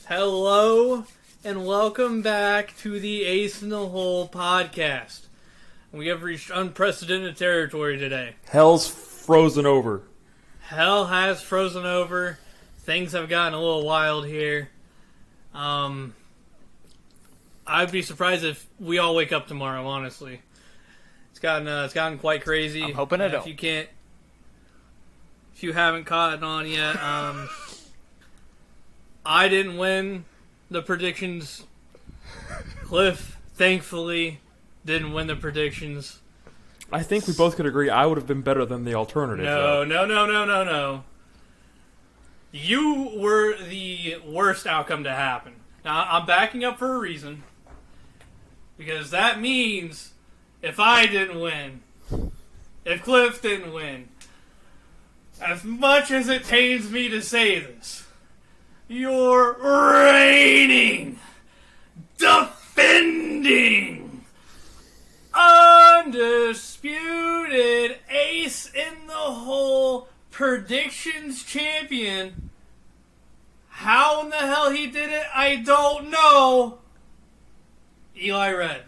Hello, and welcome back to the Ace in the Hole podcast. We have reached unprecedented territory today. Hell's frozen over. Hell has frozen over. Things have gotten a little wild here. I'd be surprised if we all wake up tomorrow, honestly. It's gotten quite crazy. I'm hoping I don't. If you haven't caught on yet, I didn't win the predictions. Cliff, thankfully, didn't win the predictions. I think we both could agree I would have been better than the alternative. No. You were the worst outcome to happen. Now, I'm backing up for a reason. Because that means if I didn't win, if Cliff didn't win, as much as it pains me to say this, your reigning, defending, undisputed Ace in the Hole predictions champion. How in the hell he did it, I don't know. Eli Red.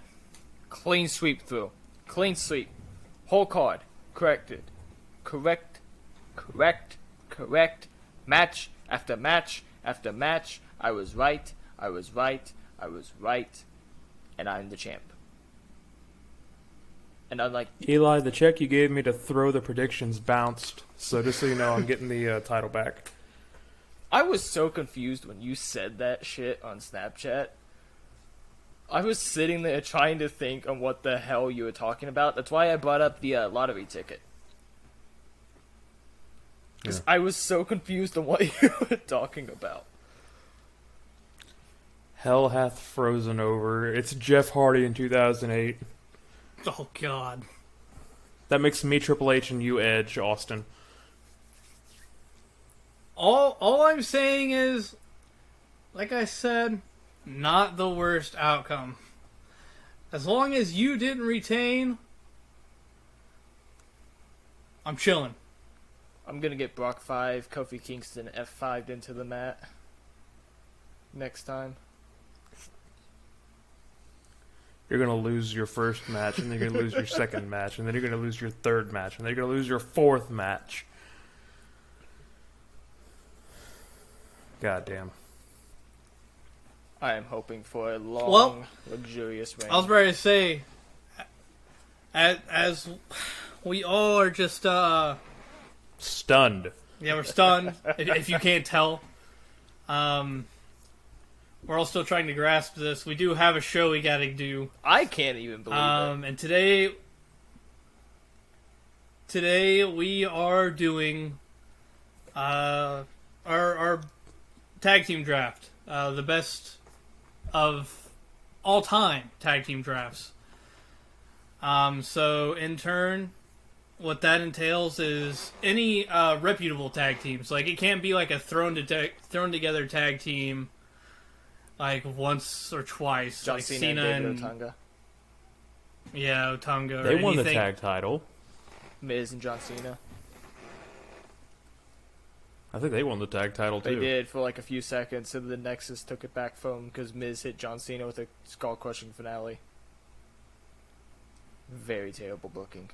Clean sweep through. Clean sweep. Whole card. Corrected. Correct. Match after match after match. I was right. And I'm the champ. And unlike Eli, the check you gave me to throw the predictions bounced. So just so you know, I'm getting the title back. I was so confused when you said that shit on Snapchat. I was sitting there trying to think on what the hell you were talking about. That's why I brought up the lottery ticket. Because I was so confused on what you were talking about. Hell hath frozen over. It's Jeff Hardy in 2008. Oh, God. That makes me Triple H and you Edge, Austin. All I'm saying is, like I said, not the worst outcome. As long as you didn't retain, I'm chilling. I'm gonna get Brock 5, Kofi Kingston F5'd into the mat next time. You're going to lose your first match, and then you're going to lose your second match, and then you're going to lose your third match, and then you're going to lose your fourth match. Goddamn. I am hoping for a long, luxurious reign. I was ready to say, as we all are just, Stunned. Yeah, we're stunned, if you can't tell. We're all still trying to grasp this. We do have a show we gotta do. I can't even believe it. And today we are doing our tag team draft. The best of all time tag team drafts. So in turn, what that entails is any reputable tag teams. Like, it can't be like a thrown together tag team like once or twice. John like Cena and Otunga. Yeah, Otunga. They won the tag title. Miz and John Cena. I think they won the tag title too. They did for like a few seconds, and the Nexus took it back from them because Miz hit John Cena with a skull-crushing finale. Very terrible booking.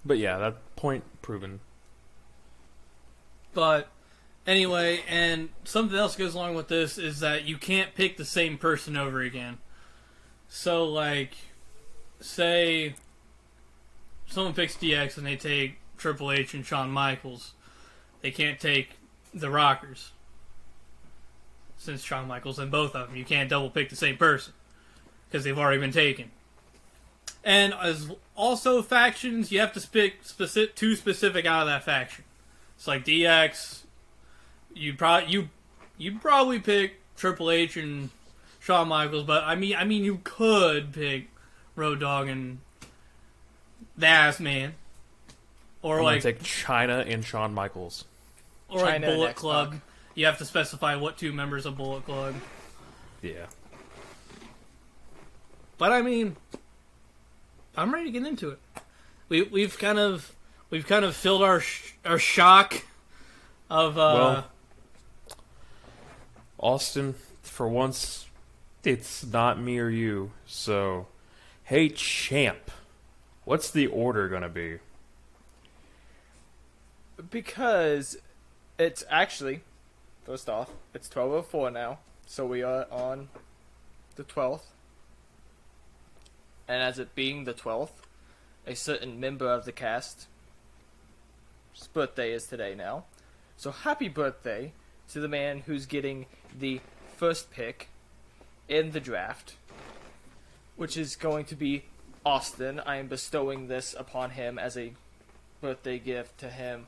But yeah, that point proven. But anyway, and something else goes along with this is that you can't pick the same person over again. So, like, say someone picks DX and they take Triple H and Shawn Michaels. They can't take the Rockers. Since Shawn Michaels and both of them. You can't double pick the same person. Because they've already been taken. And as also factions, you have to pick two specific out of that faction. It's like DX. You'd probably pick Triple H and Shawn Michaels, but I mean you could pick Road Dogg and the Ass Man, or I'm like take China and Shawn Michaels, or like Bullet Club. You have to specify what two members of Bullet Club. Yeah. But I mean, I'm ready to get into it. We've kind of filled our shock of Austin, for once, it's not me or you. So, hey, champ, what's the order gonna be? Because it's actually, first off, it's 12:04 now, so we are on the 12th. And as it being the 12th, a certain member of the cast's birthday is today now. So happy birthday to the man who's getting the first pick in the draft, which is going to be Austin. I am bestowing this upon him as a birthday gift to him,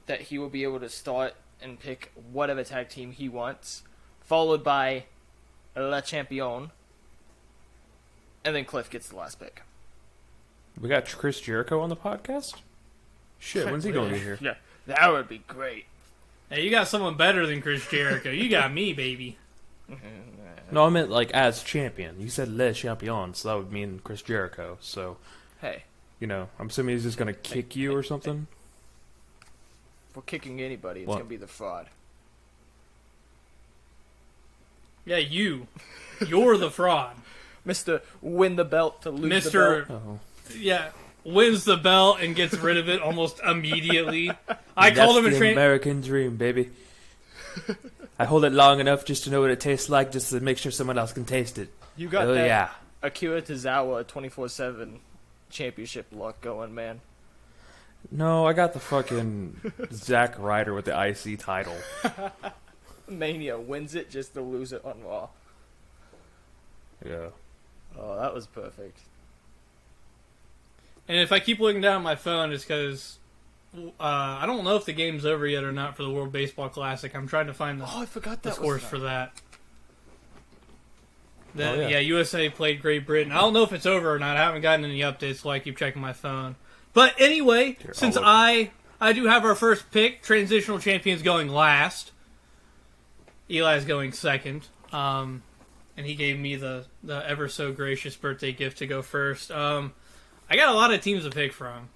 that he will be able to start and pick whatever tag team he wants, followed by Le Champion, and then Cliff gets the last pick. We got Chris Jericho on the podcast? Shit, when's he going to be here? Yeah, that would be great. Hey, you got someone better than Chris Jericho. You got me, baby. No, I meant like as champion. You said Le Champion, so that would mean Chris Jericho. So, Hey, you know, I'm assuming he's just going to kick you or something? for kicking anybody, it's What? going to be the fraud. Yeah, you. You're the fraud. Mr. Win the belt to lose the Mr. belt. Oh. Yeah, wins the belt and gets rid of it almost immediately. I called him a the American dream, baby. I hold it long enough just to know what it tastes like, just to make sure someone else can taste it. You got Oh that yeah. Akira Tozawa 24/7 championship luck going, man. No, I got the fucking Zack Ryder with the IC title. Mania wins it just to lose it on Raw. Yeah. Oh, that was perfect. And if I keep looking down at my phone, it's because I don't know if the game's over yet or not for the World Baseball Classic. I'm trying to find the, Oh, I forgot the that scores was for that. Oh, yeah. Yeah, USA played Great Britain. I don't know if it's over or not. I haven't gotten any updates, so I keep checking my phone. But anyway, Here, since I'll look. I do have our first pick, Transitional Champion's going last. Eli's going second. And he gave me the ever so gracious birthday gift to go first. I got a lot of teams to pick from.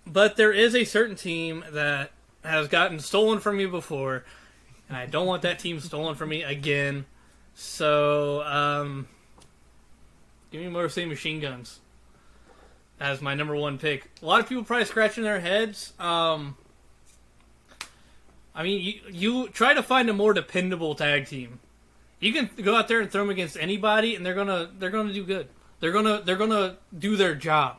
But there is a certain team that has gotten stolen from me before, and I don't want that team stolen from me again. So, give me Motor City Machine Guns as my number one pick. A lot of people probably scratching their heads. I mean, you try to find a more dependable tag team. You can go out there and throw them against anybody, and they're gonna do good. They're gonna do their job.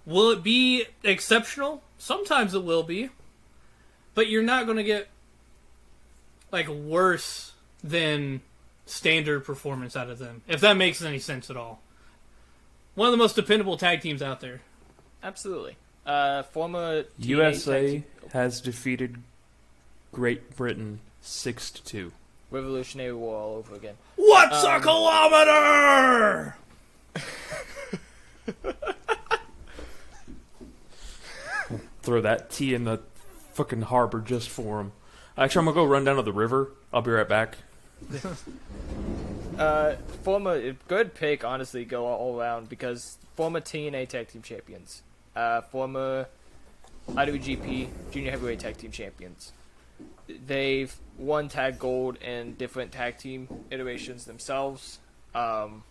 Will it be exceptional? Sometimes it will be, but you're not gonna get like worse than standard performance out of them, if that makes any sense at all. One of the most dependable tag teams out there. Absolutely. Former TNA tag USA team- has defeated Great Britain 6-2. Revolutionary War all over again. What's a kilometer? Throw that tea in the fucking harbor just for him. Actually, I'm gonna go run down to the river. I'll be right back. Former good pick, honestly, go all around because former TNA tag team champions, former IWGP Junior Heavyweight tag team champions. They've won tag gold in different tag team iterations themselves. Time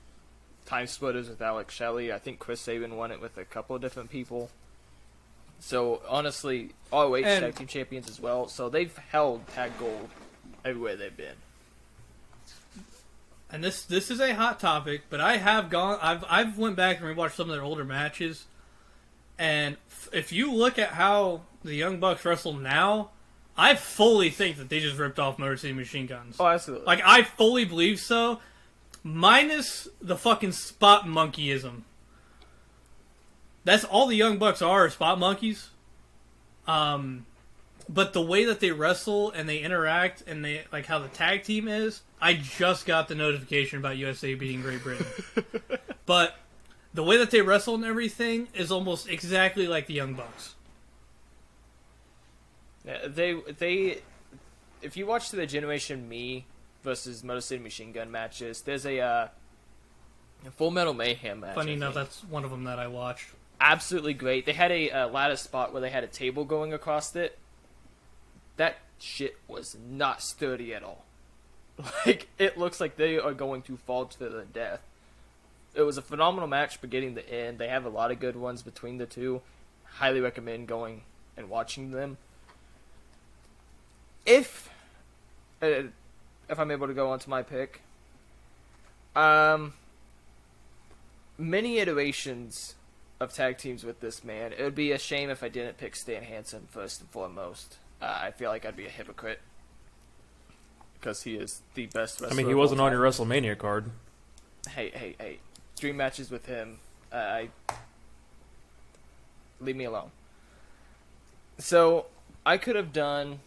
Splitters with Alex Shelley. I think Chris Sabin won it with a couple of different people. So honestly, ROH tag team champions as well. So they've held tag gold everywhere they've been. And this is a hot topic, but I've went back and rewatched some of their older matches, and if you look at how the Young Bucks wrestle now, I fully think that they just ripped off Motor City Machine Guns. Oh, absolutely. Like, I fully believe so, minus the fucking spot monkeyism. That's all the Young Bucks are spot monkeys. But the way that they wrestle and they interact and they like how the tag team is, I just got the notification about USA beating Great Britain. But the way that they wrestle and everything is almost exactly like the Young Bucks. Yeah, they if you watch the Generation Me versus Motor City Machine Gun matches, there's a Full Metal Mayhem match. Funny I enough, think. that's one of them that I watched. Absolutely great. They had a lattice spot where they had a table going across it. That shit was not sturdy at all. Like, it looks like they are going to fall to their death. It was a phenomenal match beginning to end. They have a lot of good ones between the two. Highly recommend going and watching them. If I'm able to go on to my pick, many iterations of tag teams with this man. It would be a shame if I didn't pick Stan Hansen first and foremost. I feel like I'd be a hypocrite because he is the best wrestler. I mean, he wasn't on your WrestleMania card. Hey. Dream matches with him. Leave me alone. So, I could have done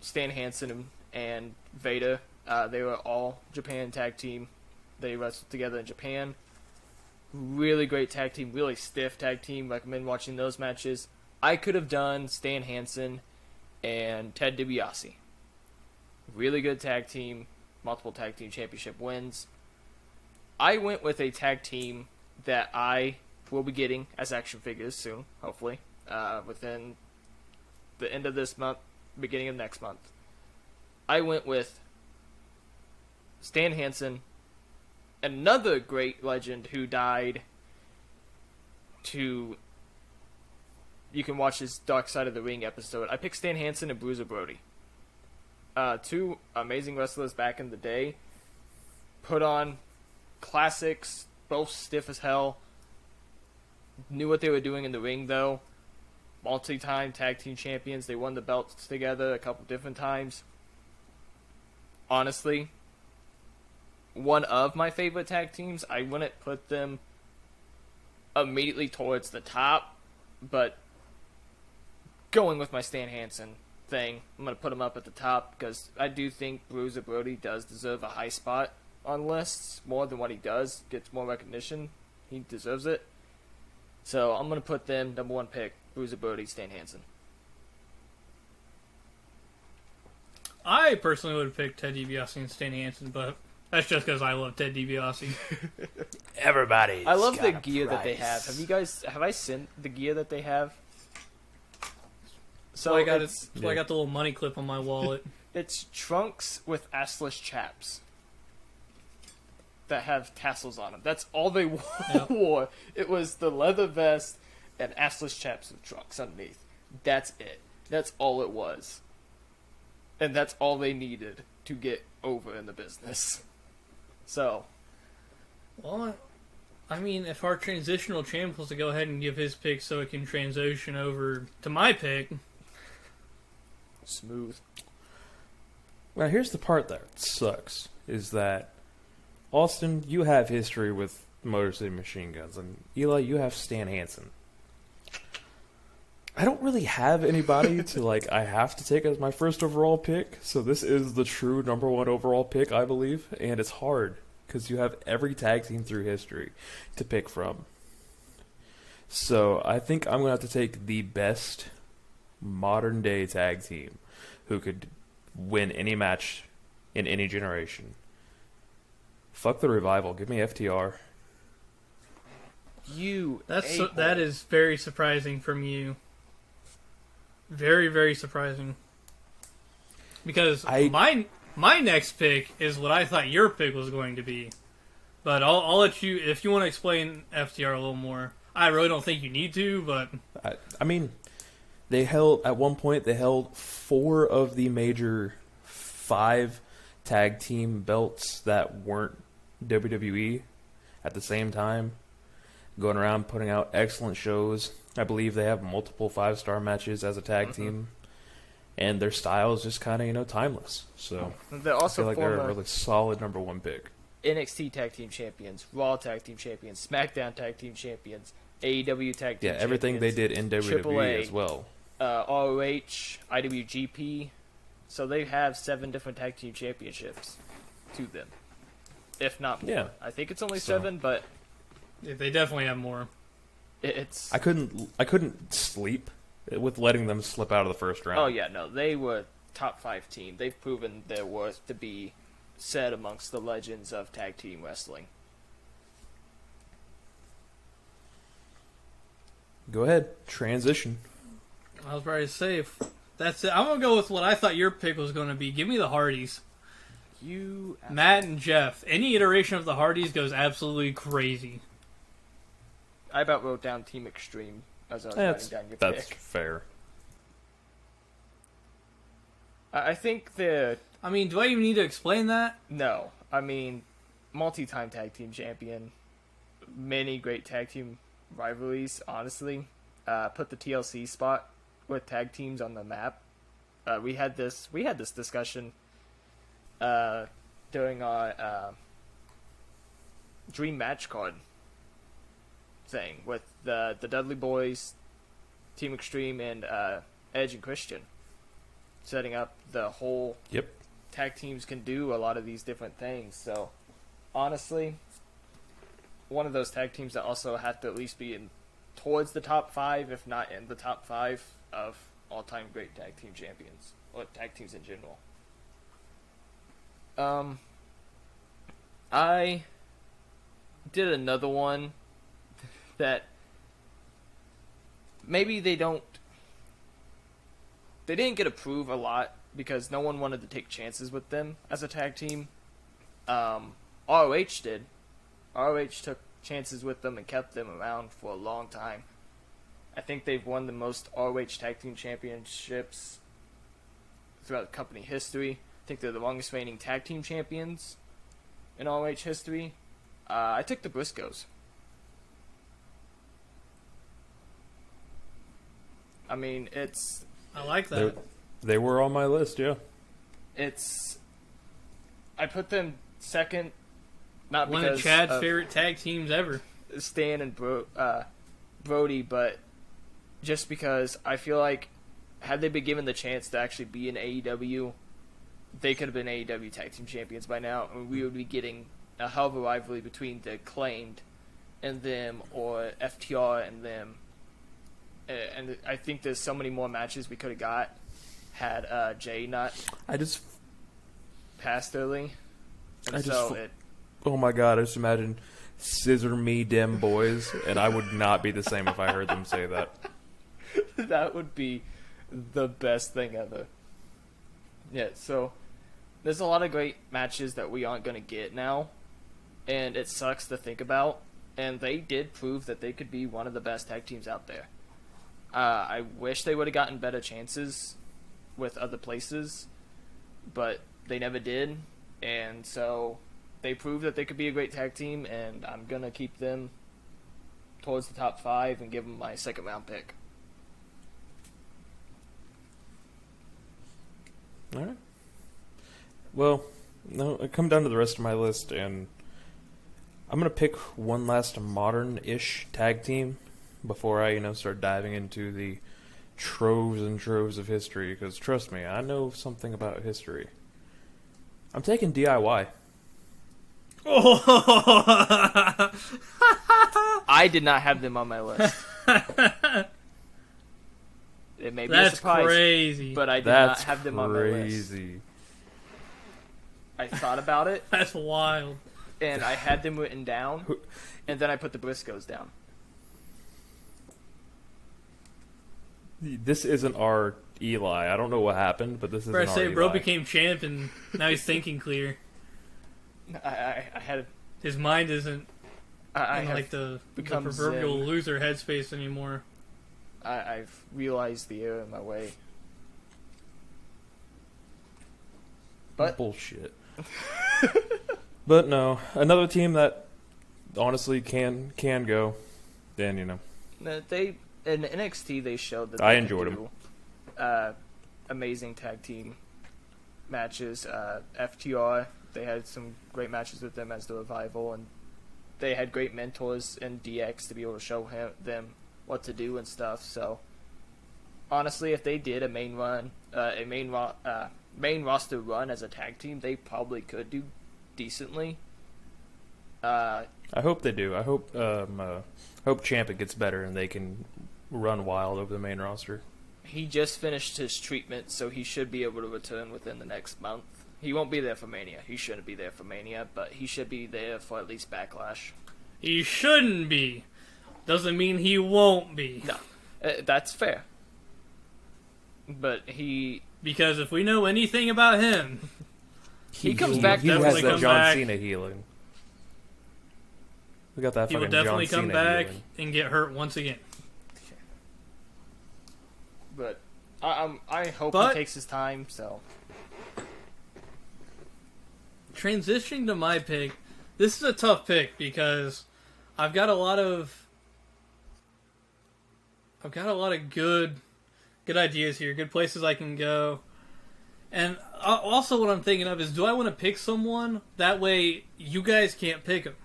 Stan Hansen and Veda. They were all Japan tag team. They wrestled together in Japan. Really great tag team, really stiff tag team. Recommend watching those matches. I could have done Stan Hansen and Ted DiBiase. Really good tag team, multiple tag team championship wins. I went with a tag team that I will be getting as action figures soon, hopefully, within the end of this month, beginning of next month. I went with Stan Hansen, another great legend who died to... You can watch his Dark Side of the Ring episode. I picked Stan Hansen and Bruiser Brody. Two amazing wrestlers back in the day. Put on classics, both stiff as hell. Knew what they were doing in the ring, though. Multi-time tag team champions. They won the belts together a couple different times. Honestly, one of my favorite tag teams. I wouldn't put them immediately towards the top, but going with my Stan Hansen thing, I'm going to put him up at the top because I do think Bruiser Brody does deserve a high spot on lists more than what he does. Gets more recognition. He deserves it. So I'm going to put them number one pick, Bruiser Brody, Stan Hansen. I personally would have picked Ted DiBiase and Stan Hansen, but that's just because I love Ted DiBiase. Everybody. I love the gear that they have. Have I seen the gear that they have? So I got I got the little money clip on my wallet. It's trunks with assless chaps that have tassels on them. That's all they wore. It was the leather vest and assless chaps with trunks underneath. That's it. That's all it was. And that's all they needed to get over in the business. So. Well, I mean, if our transitional champ was to go ahead and give his pick so it can transition over to my pick. Smooth. Well, here's the part that sucks, is that, Austin, you have history with Motor City Machine Guns, and Eli, you have Stan Hansen. I don't really have anybody to, I have to take as my first overall pick, so this is the true number one overall pick, I believe, and it's hard, because you have every tag team through history to pick from. So, I think I'm going to have to take the best modern-day tag team who could win any match in any generation. Fuck the Revival. Give me FTR. That is very surprising from you. Very, very surprising. Because my next pick is what I thought your pick was going to be. But I'll let you, if you want to explain FTR a little more. I really don't think you need to, but... I mean, at one point, they held 4 of the major 5 tag team belts that weren't WWE at the same time, going around putting out excellent shows. I believe they have multiple 5-star matches as a tag team, and their style is just kind of, timeless. So they're also I feel like they're a really solid number one pick. NXT Tag Team Champions, Raw Tag Team Champions, SmackDown Tag Team Champions, AEW Tag Team Champions. Yeah, everything they did in WWE as well. ROH, IWGP. So they have 7 different tag team championships to them, if not more. Yeah. I think it's only 7, but they definitely have more. It's. I couldn't sleep with letting them slip out of the first round. Oh yeah, no, they were top 5 team. They've proven their worth to be said amongst the legends of tag team wrestling. Go ahead, transition. I was about to say, That's it. I'm gonna go with what I thought your pick was gonna be. Give me the Hardys. Matt and Jeff. Any iteration of the Hardys goes absolutely crazy. I about wrote down Team Extreme as I was writing down your That's pick. fair. I think the... I mean, do I even need to explain that? No. I mean, multi-time tag team champion. Many great tag team rivalries, honestly. Put the TLC spot with tag teams on the map. We had this discussion during our dream match card thing with the Dudley Boys, Team Extreme, and Edge and Christian, setting up the whole tag teams can do a lot of these different things. So honestly, one of those tag teams that also have to at least be in towards the top 5, if not in the top 5 of all-time great tag team champions or tag teams in general. I did another one that maybe they didn't get approved a lot because no one wanted to take chances with them as a tag team. ROH did. ROH took chances with them and kept them around for a long time. I think they've won the most ROH tag team championships throughout company history. I think they're the longest reigning tag team champions in ROH history. I took the Briscoes. I mean, it's... I like that. They were on my list, yeah. It's... I put them second, not one because of Chad's favorite tag teams ever. Stan and Brody, but just because I feel like had they been given the chance to actually be in AEW, they could have been AEW tag team champions by now, and we would be getting a hell of a rivalry between the Acclaimed and them, or FTR and them. And I think there's so many more matches we could have got had Jay not passed early. And oh my god, I just imagine scissor me dem boys, and I would not be the same if I heard them say that. That would be the best thing ever. Yeah, so there's a lot of great matches that we aren't going to get now, and it sucks to think about, and they did prove that they could be one of the best tag teams out there. I wish they would have gotten better chances with other places, but they never did, and so they proved that they could be a great tag team, and I'm going to keep them towards the top 5 and give them my second round pick. Alright. Well, no, I come down to the rest of my list, and I'm going to pick one last modern-ish tag team before I, start diving into the troves and troves of history, because trust me, I know something about history. I'm taking DIY. Oh. I did not have them on my list. It may be a surprise, crazy. but I did not have them on my list. Crazy. I thought about it. That's wild. And I had them written down, and then I put the Briscoes down. This isn't our Eli. I don't know what happened, but this isn't our Eli. Bro became champ, and now he's thinking clear. I had... His mind isn't I like the become proverbial zen. loser headspace anymore. I've realized the error in my way. But bullshit. But no, another team that honestly can go. Then they in NXT they showed that I they enjoyed could do, amazing tag team matches. FTR, they had some great matches with them as the Revival, and they had great mentors in DX to be able to show them what to do and stuff. So honestly, if they did a main roster run as a tag team, they probably could do decently. I hope they do. I hope Ciampa gets better and they can run wild over the main roster. He just finished his treatment, so he should be able to return within the next month. He won't be there for Mania. He shouldn't be there for Mania, but he should be there for at least Backlash. He shouldn't be. Doesn't mean he won't be. No, that's fair. But Because if we know anything about him, he comes back. He has definitely that come John back. Cena healing. We got that he will fucking definitely John come Cena back healing. and get hurt once again. But I hope But- he takes his time. So Transitioning to my pick, this is a tough pick because I've got a lot of good ideas here, good places I can go. And also what I'm thinking of is, do I want to pick someone that way you guys can't pick them?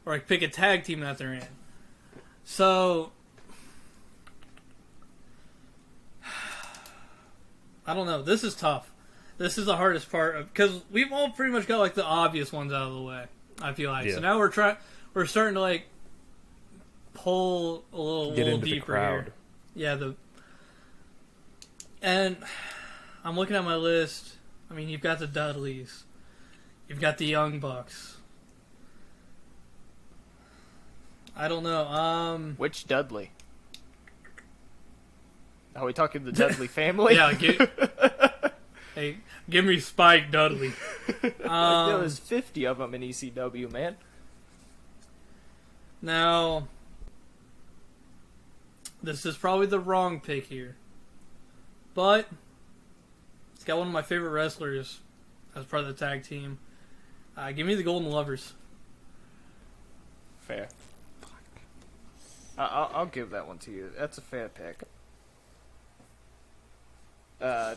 Or like pick a tag team that they're in. So I don't know. This is tough. This is the hardest part because we've all pretty much got like the obvious ones out of the way. I feel like so now we're starting to like pull a little into deeper the crowd. here. Yeah, and I'm looking at my list. I mean, you've got the Dudleys, you've got the Young Bucks. I don't know. which Dudley? Are we talking the Dudley family? Yeah, hey, give me Spike Dudley. There was 50 of them in ECW, man. Now, this is probably the wrong pick here, but it's got one of my favorite wrestlers as part of the tag team. Give me the Golden Lovers. Fair. I'll give that one to you. That's a fair pick. I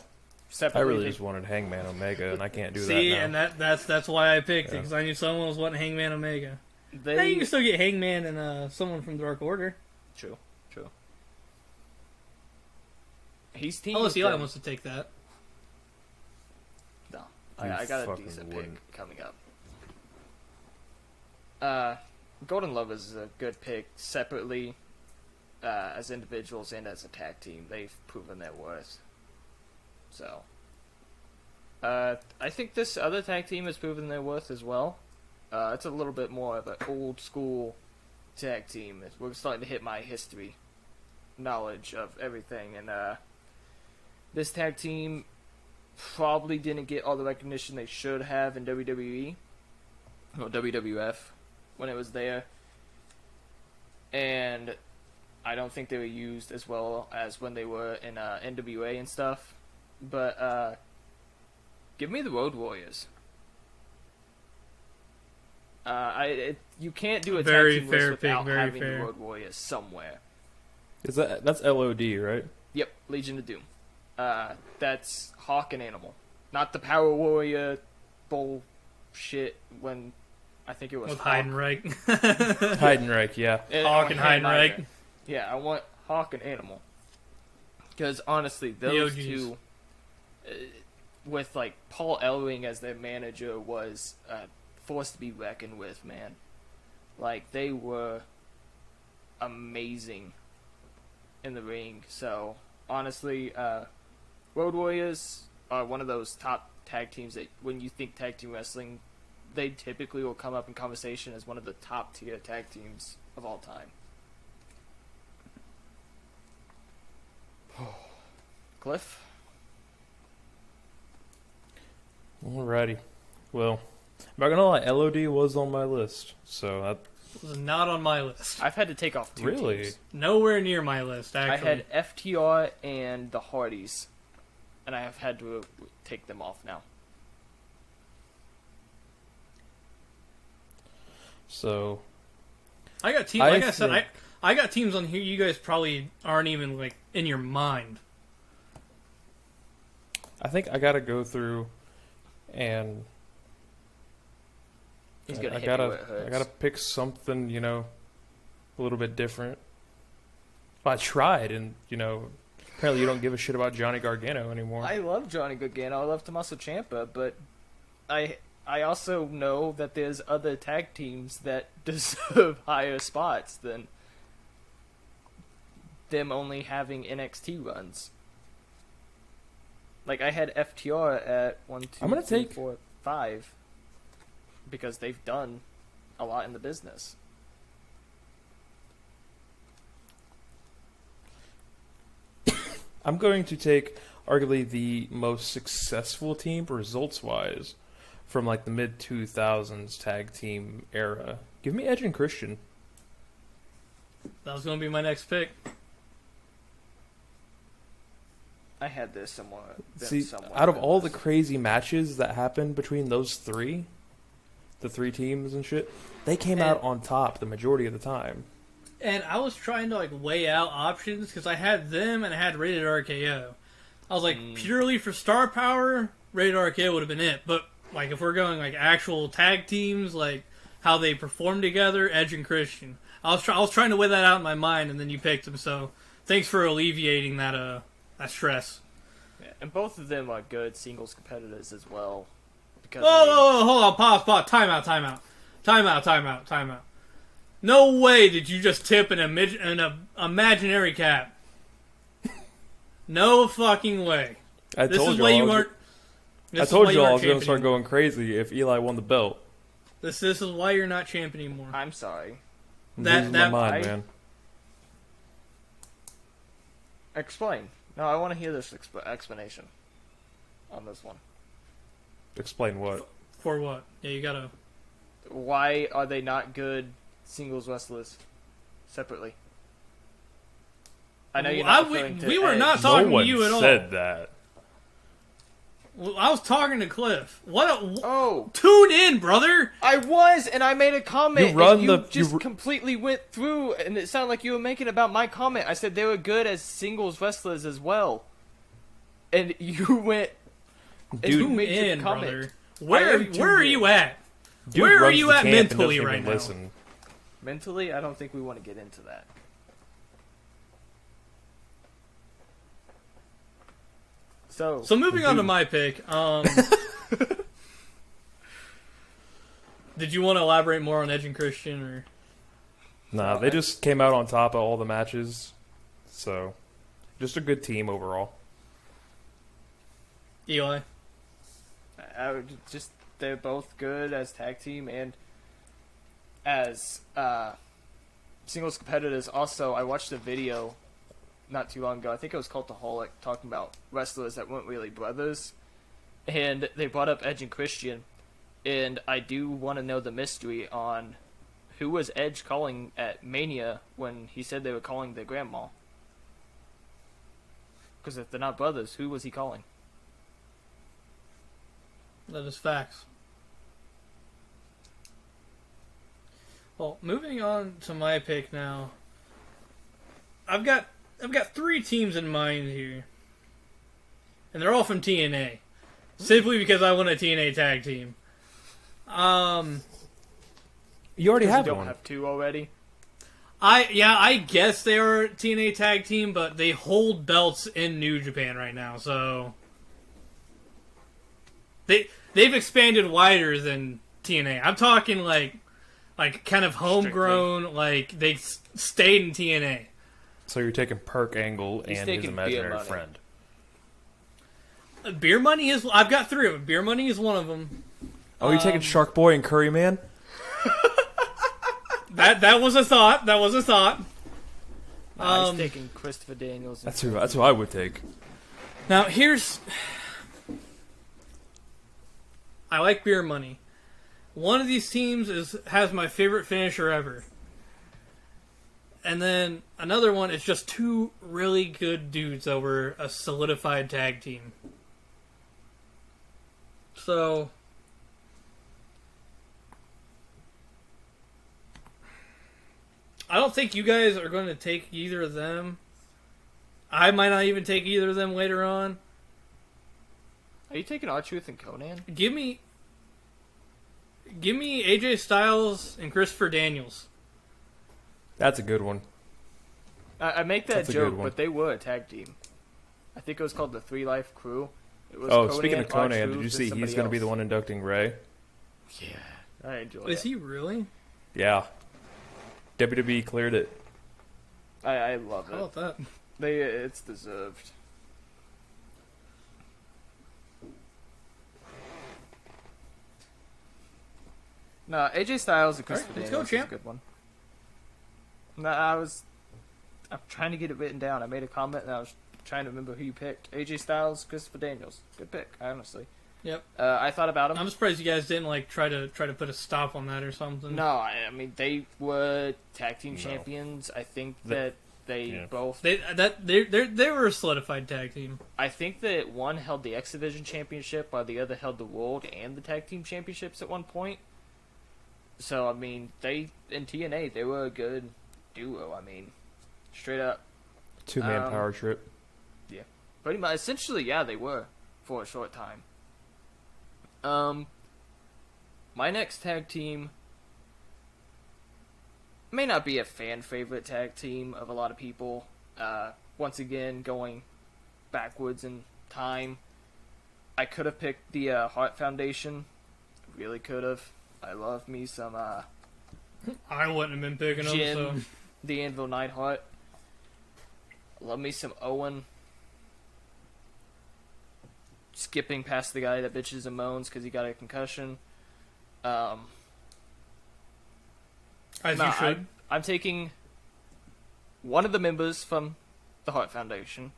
Separately, really just wanted Hangman Omega, and I can't do See, that now. and that's why I picked it, Yeah. because I knew someone was wanting Hangman Omega. Now you they can still get Hangman and someone from Dark Order. true. He's teamed Unless with Eli them. wants to take that. No, You I got a fucking decent wouldn't. pick coming up. Golden Lovers is a good pick separately, as individuals and as a tag team. They've proven their worth. So, I think this other tag team has proven their worth as well. It's a little bit more of an old school tag team. We're starting to hit my history knowledge of everything, and this tag team probably didn't get all the recognition they should have in WWE or WWF when it was there, and I don't think they were used as well as when they were in NWA and stuff. But give me the Road Warriors. You can't do a Very tag team fair list pick, without very having fair. the Road Warriors somewhere. That's LOD, right? Yep, Legion of Doom. That's Hawk and Animal, not the Power Warrior bullshit. When I think it was With Hawk. Heidenreich. Heidenreich, yeah. Hawk and Heidenreich. Heidenreich. Yeah, I want Hawk and Animal. Because honestly, The those OGs. two, with like Paul Ellering as their manager, was forced to be reckoned with, man. Like, they were amazing in the ring. So honestly, Road Warriors are one of those top tag teams that when you think tag team wrestling, they typically will come up in conversation as one of the top tier tag teams of all time. Cliff? Alrighty. Well, I'm not gonna lie, LOD was on my list, so Was not on my list. I've had to take off two Really? teams. Nowhere near my list, actually. I had FTR and the Hardys, and I have had to take them off now. so I got teams. I Like I said, think- I got teams on here. You guys probably aren't even like in your mind. I think I gotta go through and He's gonna I hit gotta me where it hurts. I gotta pick something, a little bit different. I tried, and apparently you don't give a shit about Johnny Gargano anymore. I love Johnny Gargano. I love Tommaso Ciampa, but I also know that there's other tag teams that deserve higher spots than them only having NXT runs. Like, I had FTR at 1, 2, I'm gonna 3, take- 4, 5 because they've done a lot in the business. I'm going to take arguably the most successful team results-wise from like the mid-2000s tag team era. Give me Edge and Christian. That was going to be my next pick. I had this somewhat. See, out of all the crazy matches that happened between those three, the three teams and shit, they came out on top the majority of the time. And I was trying to like weigh out options because I had them and I had Rated RKO. I was like, purely for star power, Rated RKO would have been it. But like if we're going like actual tag teams, like how they perform together, Edge and Christian. I was trying to weigh that out in my mind, and then you picked them. So thanks for alleviating that stress. Yeah, and both of them are good singles competitors as well. Because Whoa, hold on, pause, time out. No way did you just tip an imaginary cap. No fucking way. I told you I was going to start going crazy if Eli won the belt. This is why you're not champ anymore. I'm sorry. I'm losing my mind, man. Explain. No, I want to hear this explanation on this one. Explain what? For what? Yeah, you gotta... Why are they not good singles wrestlers separately? I know you're not referring to we were Edge. not talking no to you at all. one said that. Well, I was talking to Cliff. Oh. Tune in, brother! I was, and I made a comment. You completely went through, and it sounded like you were making about my comment. I said they were good as singles wrestlers as well. And you went... Tune in, brother. Where are you at? Dude where are runs you the at camp and mentally doesn't right even now? listen. Mentally, I don't think we want to get into that. So moving on to my pick. Did you want to elaborate more on Edge and Christian, or? Nah, they just came out on top of all the matches. So, just a good team overall. Eli? They're both good as tag team and as singles competitors. Also, I watched a video not too long ago. I think it was Cultaholic, talking about wrestlers that weren't really brothers. And they brought up Edge and Christian. And I do want to know the mystery on who was Edge calling at Mania when he said they were calling their grandma. Because if they're not brothers, who was he calling? That is facts. Well, moving on to my pick now. I've got three teams in mind here. And they're all from TNA. Simply because I want a TNA tag team. You already have you one. Don't have two already? I guess they are a TNA tag team, but they hold belts in New Japan right now, so they've expanded wider than TNA. I'm talking like kind of homegrown, like they stayed in TNA. So you're taking Perk Angle He's and his taking imaginary Beer Money. friend. Beer Money is... I've got three of them. Beer Money is one of them. Oh, you're taking Shark Boy and Curry Man? That was a thought. He's taking Christopher Daniels. That's who I would take. Now, here's... I like Beer Money. One of these teams has my favorite finisher ever. And then another one is just two really good dudes that were a solidified tag team. So... I don't think you guys are going to take either of them. I might not even take either of them later on. Are you taking R-Truth and Conan? Give me AJ Styles and Christopher Daniels. That's a good one. I make that That's a good joke, one. but they were a tag team. I think it was called the Three Life Crew. It was Oh, speaking of Conan, R-Truth, did you and see somebody he's going to be else. the one inducting Ray? Yeah, I enjoy it. Is he really? Yeah. WWE cleared it. I love How it. about that? It's deserved. No, AJ Styles and Christopher Alright, let's Daniels go, is champ. a good one. No, I'm trying to get it written down. I made a comment and I was trying to remember who you picked. AJ Styles, Christopher Daniels. Good pick, honestly. Yep. I thought about him. I'm surprised you guys didn't like try to put a stop on that or something. No, I mean they were tag team champions. I think that they both they were a solidified tag team. I think that one held the X Division championship while the other held the World and the tag team championships at one point. So I mean, they in TNA they were a good duo. I mean, straight up 2-man power trip. Yeah, pretty much. Essentially, yeah, they were for a short time. My next tag team may not be a fan favorite tag team of a lot of people. Once again, going backwards in time, I could have picked the Hart Foundation. Really could have. I love me some I wouldn't have been picking Jin, them. So the Anvil Neidhart. Love me some Owen. Skipping past the guy that bitches and moans because he got a concussion. As you should. I'm taking one of the members from the Hart Foundation.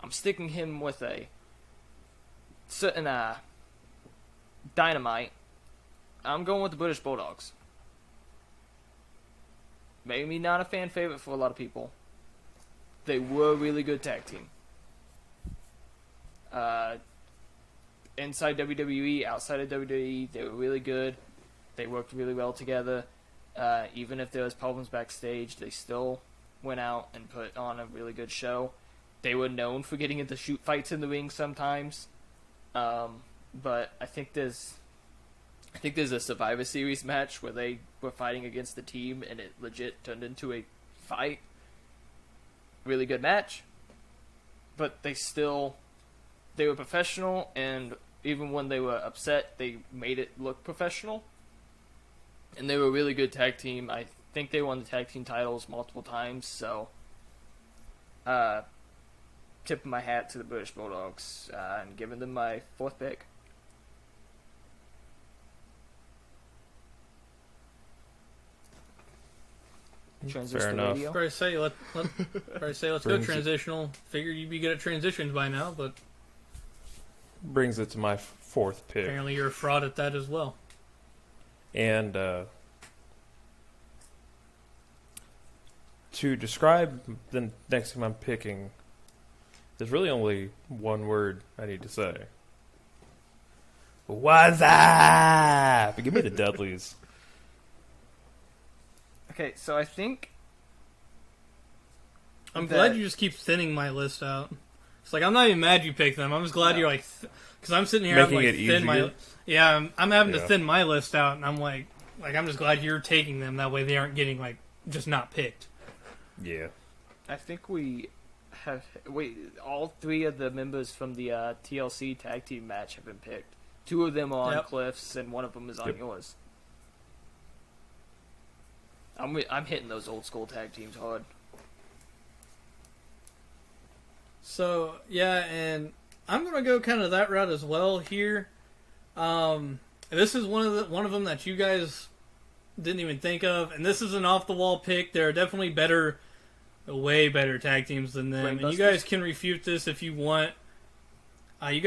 I'm sticking him with a certain dynamite. I'm going with the British Bulldogs. Maybe not a fan favorite for a lot of people. They were a really good tag team. Inside WWE, outside of WWE, they were really good. They worked really well together. Even if there was problems backstage, they still went out and put on a really good show. They were known for getting into shoot fights in the ring sometimes. But I think there's a Survivor Series match where they were fighting against the team and it legit turned into a fight. Really good match. But they were professional, and even when they were upset, they made it look professional. And they were a really good tag team. I think they won the tag team titles multiple times, so tipping my hat to the British Bulldogs and giving them my fourth pick. Fair enough. Probably say let's go transitional. Figured you'd be good at transitions by now, but Brings it to my fourth pick. apparently you're a fraud at that as well. And to describe the next team I'm picking, there's really only one word I need to say. What's up? Give me the Dudleys. Okay, so I think I'm glad you just keep thinning my list out. It's like I'm not even mad you picked them. I'm just glad you're like, because I'm sitting here Making having, like, it thin easier? my. Yeah, I'm having to thin my list out, and I'm like I'm just glad you're taking them. That way they aren't getting like just not picked. Yeah. I think we have all three of the members from the TLC tag team match have been picked. Two of them are on Cliff's, and one of them is on yours. I'm hitting those old school tag teams hard. So yeah, and I'm gonna go kind of that route as well here. This is one of them that you guys didn't even think of, and this is an off the wall pick. There are definitely way better tag teams than them, and you guys can refute this if you want. I'll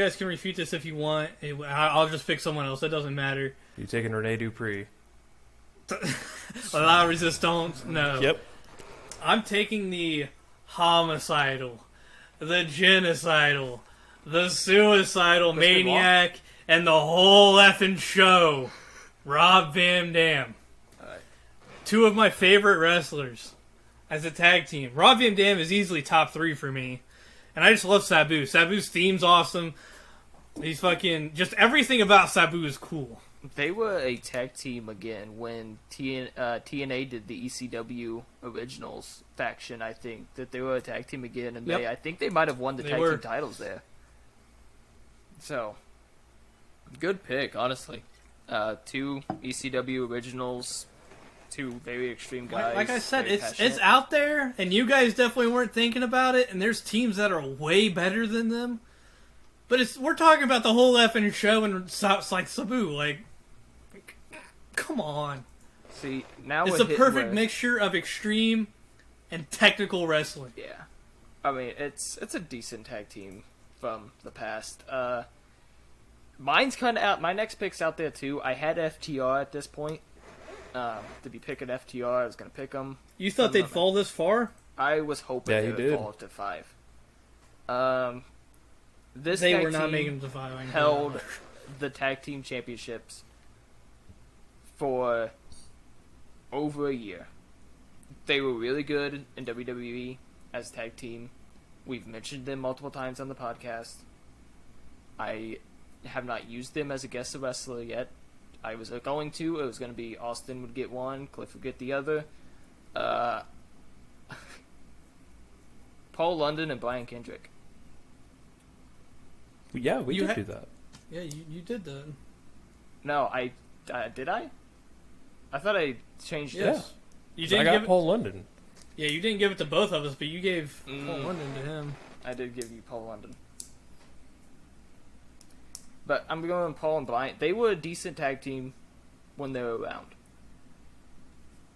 just pick someone else. It doesn't matter. You taking Rene Dupree? La Resistance? No. Yep. I'm taking the homicidal, the genocidal, the suicidal maniac, and the whole effing show. Rob Van Dam. Two of my favorite wrestlers as a tag team. Rob Van Dam is easily top 3 for me. And I just love Sabu. Sabu's theme's awesome. He's fucking... Just everything about Sabu is cool. They were a tag team again when TNA did the ECW Originals faction, I think. That they were a tag team again, and I think they might have won the tag team titles there. So, good pick, honestly. 2 ECW Originals, 2 very extreme guys. Like I said, it's out there, and you guys definitely weren't thinking about it, and there's teams that are way better than them. But we're talking about the whole effing show, and it's like Sabu, like, come on. See, now it's a perfect mixture of extreme and technical wrestling. Yeah. I mean, it's a decent tag team from the past. Mine's kind of out. My next pick's out there too. I had FTR at this point. To be picking FTR, I was gonna pick them. You thought they'd fall this far? I was hoping they would fall to 5. This they tag were not team making them to 5. held the tag team championships for over a year. They were really good in WWE as a tag team. We've mentioned them multiple times on the podcast. I have not used them as a guest wrestler yet. I was going to. It was going to be Austen would get one, Cliff would get the other. Paul London and Brian Kendrick. Yeah, we did do that. Yeah, you did that. No, did I? I thought I changed it. Yes. You didn't I got give Paul London. Yeah, you didn't give it to both of us, but you gave Paul London to him. I did give you Paul London. But I'm going with Paul and Brian. They were a decent tag team when they were around.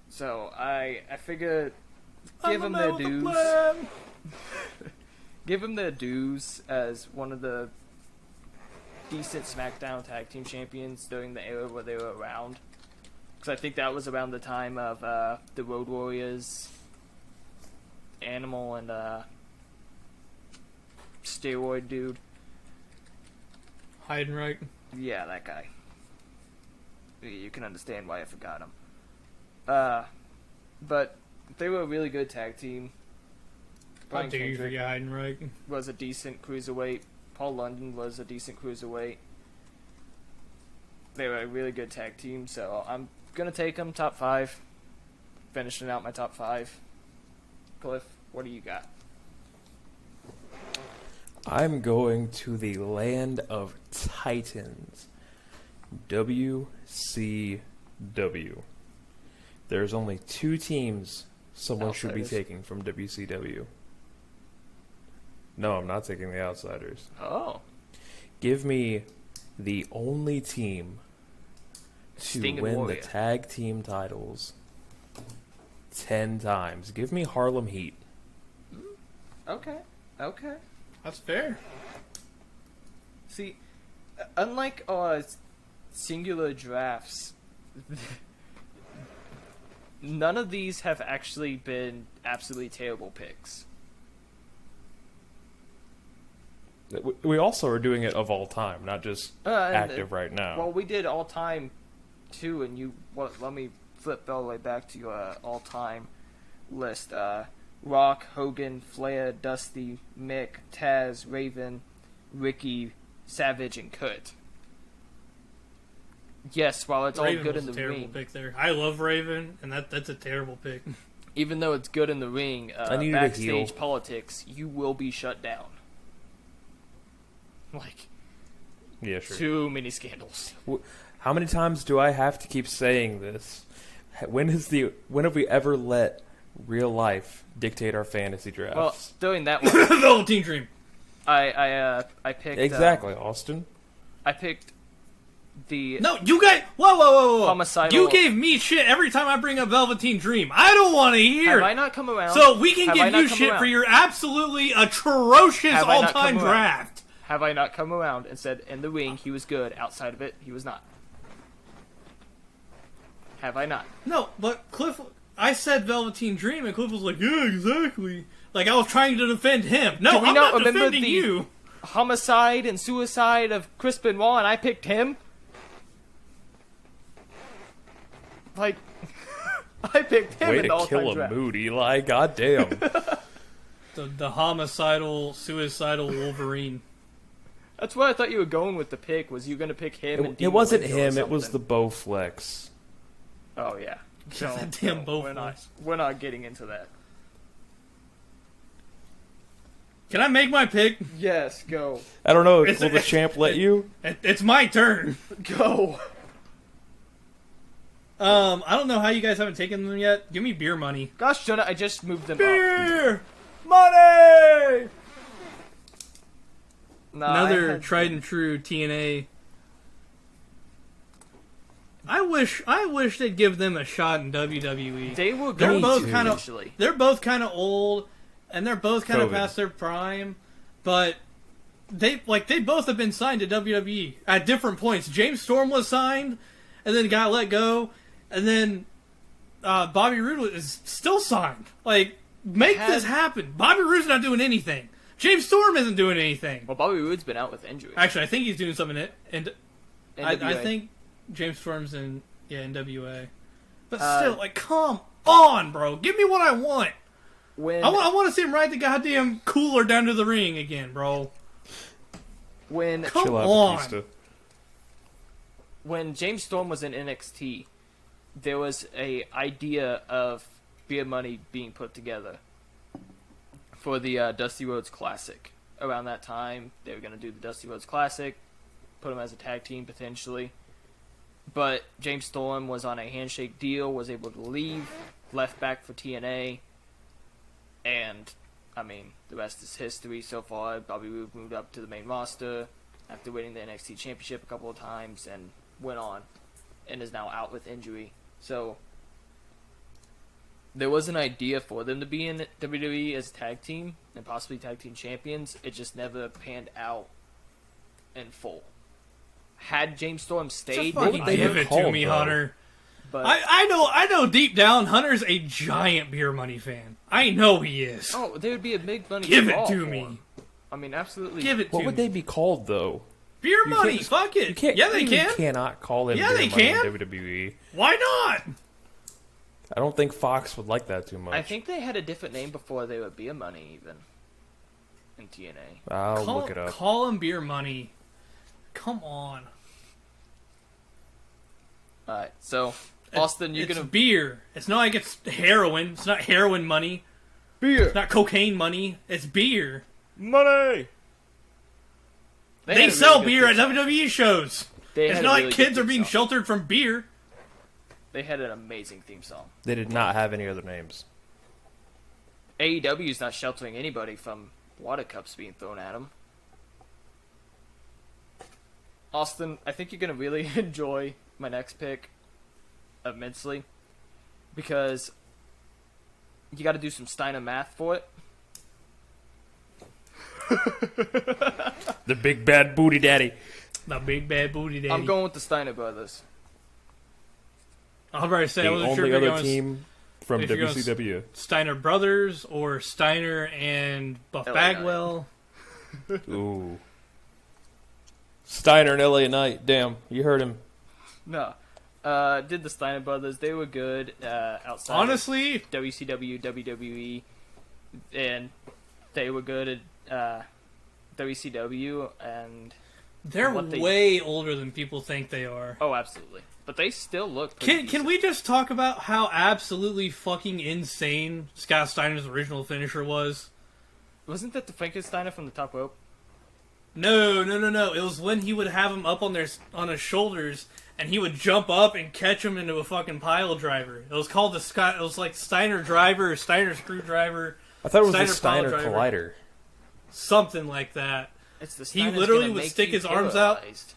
So I figure give them their dues. Give them their dues as one of the decent SmackDown tag team champions during the era where they were around. Because I think that was around the time of the Road Warriors, Animal, and Steroid Dude. Heidenreich. Yeah, that guy. You can understand why I forgot him. But they were a really good tag team. How Brian dare you Kendrick forget Heidenreich? was a decent cruiserweight. Paul London was a decent cruiserweight. They were a really good tag team, so I'm gonna take them top 5. Finishing out my top 5. Cliff, what do you got? I'm going to the land of Titans. WCW. There's only 2 teams someone should be Outsiders. taking from WCW. No, I'm not taking the Outsiders. Oh. Give me the only team to Sting and win the Warrior. tag team titles 10 times. Give me Harlem Heat. Okay. That's fair. See, unlike singular drafts, none of these have actually been absolutely terrible picks. We also are doing it of all time, not just active right now. Well, we did all time too, and let me flip all the way back to your all time list. Rock, Hogan, Flair, Dusty, Mick, Taz, Raven, Ricky, Savage, and Kurt. Yes, while it's Raven all good was in a the terrible ring, pick there. I love Raven, and that's a terrible pick. even though it's good in the ring, I needed a heel. backstage politics, you will be shut down. Like, Yeah, sure. too many scandals. How many times do I have to keep saying this? When have we ever let real life dictate our fantasy drafts? Well, doing that one, Velveteen Dream. I picked exactly, Austin. I picked the No, you guys. Whoa. Homicidal- You gave me shit every time I bring up Velveteen Dream. I don't want to hear Have it. I not come around? So we can Have I give not you come shit around? for your absolutely atrocious Have I not all-time come around? draft. Have I not come around and said in the ring he was good, outside of it he was not? Have I not? No, but Cliff, I said Velveteen Dream, and Cliff was like, yeah, exactly. Like, I was trying to defend him. No, Do we I'm not not remember defending the- you. Homicide and suicide of Chris Benoit, and I picked him? Like, I picked him Way in the to all-time kill a draft. mood, Eli. Goddamn. The homicidal, suicidal Wolverine. That's where I thought you were going with the pick. Was you going to pick him? and It Dean wasn't Malenko or him. It was the something? Bowflex. Oh yeah. That damn Bowflex. We're not getting into that. Can I make my pick? Yes, go. I don't know. It's- Will the champ let you? It's my turn. Go. I don't know how you guys haven't taken them yet. Give me beer money. Gosh, Jonah, I just moved them up. Beer money. Nah, I Another had- tried and true TNA. I wish they'd give them a shot in WWE. They were They're going both to kind of eventually. they're both kind of old, and they're both kind of COVID. past their prime, but they both have been signed to WWE at different points. James Storm was signed, and then got let go, and then Bobby Roode is still signed. Like, make this happen. Bobby Roode's not doing anything. James Storm isn't doing anything. Well, Bobby Roode's been out with injury. Actually, I think he's doing something and NWA. I think James Storm's in NWA. But still, like, come on, bro. Give me what I want. When I want to see him ride the goddamn cooler down to the ring again, bro. when Come Chill out, on. Batista. when James Storm was in NXT, there was a idea of Beer Money being put together for the Dusty Rhodes Classic. Around that time, they were going to do the Dusty Rhodes Classic, put them as a tag team potentially. But James Storm was on a handshake deal, was able to leave, left back for TNA, and, I mean, the rest is history so far. Bobby Roode moved up to the main roster after winning the NXT Championship a couple of times and went on and is now out with injury. So, there was an idea for them to be in WWE as a tag team and possibly tag team champions. It just never panned out in full. Had James Storm stayed, Fucking they give be it to called, me, though? Hunter. but I know deep down, Hunter's a giant Beer Money fan. I know he is. oh, they would be a big money. Give it draw to for me. him. I mean, absolutely. Give it to What would me. they be called, though? Beer You Money, can't- fuck it. You can't. Yeah, they you can. cannot call them. Yeah, Beer they Money can. in WWE. Why not? I don't think Fox would like that too much. I think they had a different name before they were Beer Money, even in TNA. I'll look it up. Call him Beer Money. Come on. All right, so Austin, you're It's gonna beer. It's not like it's heroin. It's not heroin money. beer It's not cocaine money. It's beer. money. They sell beer at WWE shows. It's not like kids are being sheltered. sheltered from beer. They had an amazing theme song. They did not have any other names. AEW's not sheltering anybody from water cups being thrown at them. Austin, I think you're gonna really enjoy my next pick immensely because you got to do some Steiner math for it. The big bad booty daddy. The big bad booty daddy. I'm going with the Steiner brothers. I was about to say, I The wasn't sure only if you're other going team from if you're going WCW. Steiner Brothers or Steiner and Buff LA Bagwell. Ooh. Steiner and LA Knight. Damn, you heard him. No. Did the Steiner brothers. They were good outside Honestly, of WCW, WWE, and they were good at WCW, and they're what they- way older than people think they are. oh, absolutely. But they still look pretty Can we just talk about how absolutely fucking insane Scott Steiner's original finisher was? Wasn't that the Frankensteiner from the top rope? No. It was when he would have him up on his shoulders, and he would jump up and catch him into a fucking pile driver. It was called the Scott. It was like Steiner driver or Steiner screwdriver, I thought it was Steiner the Steiner pile driver. Collider. something like that. It's the He Steiner's literally gonna would make stick you his arms out. paralyzed.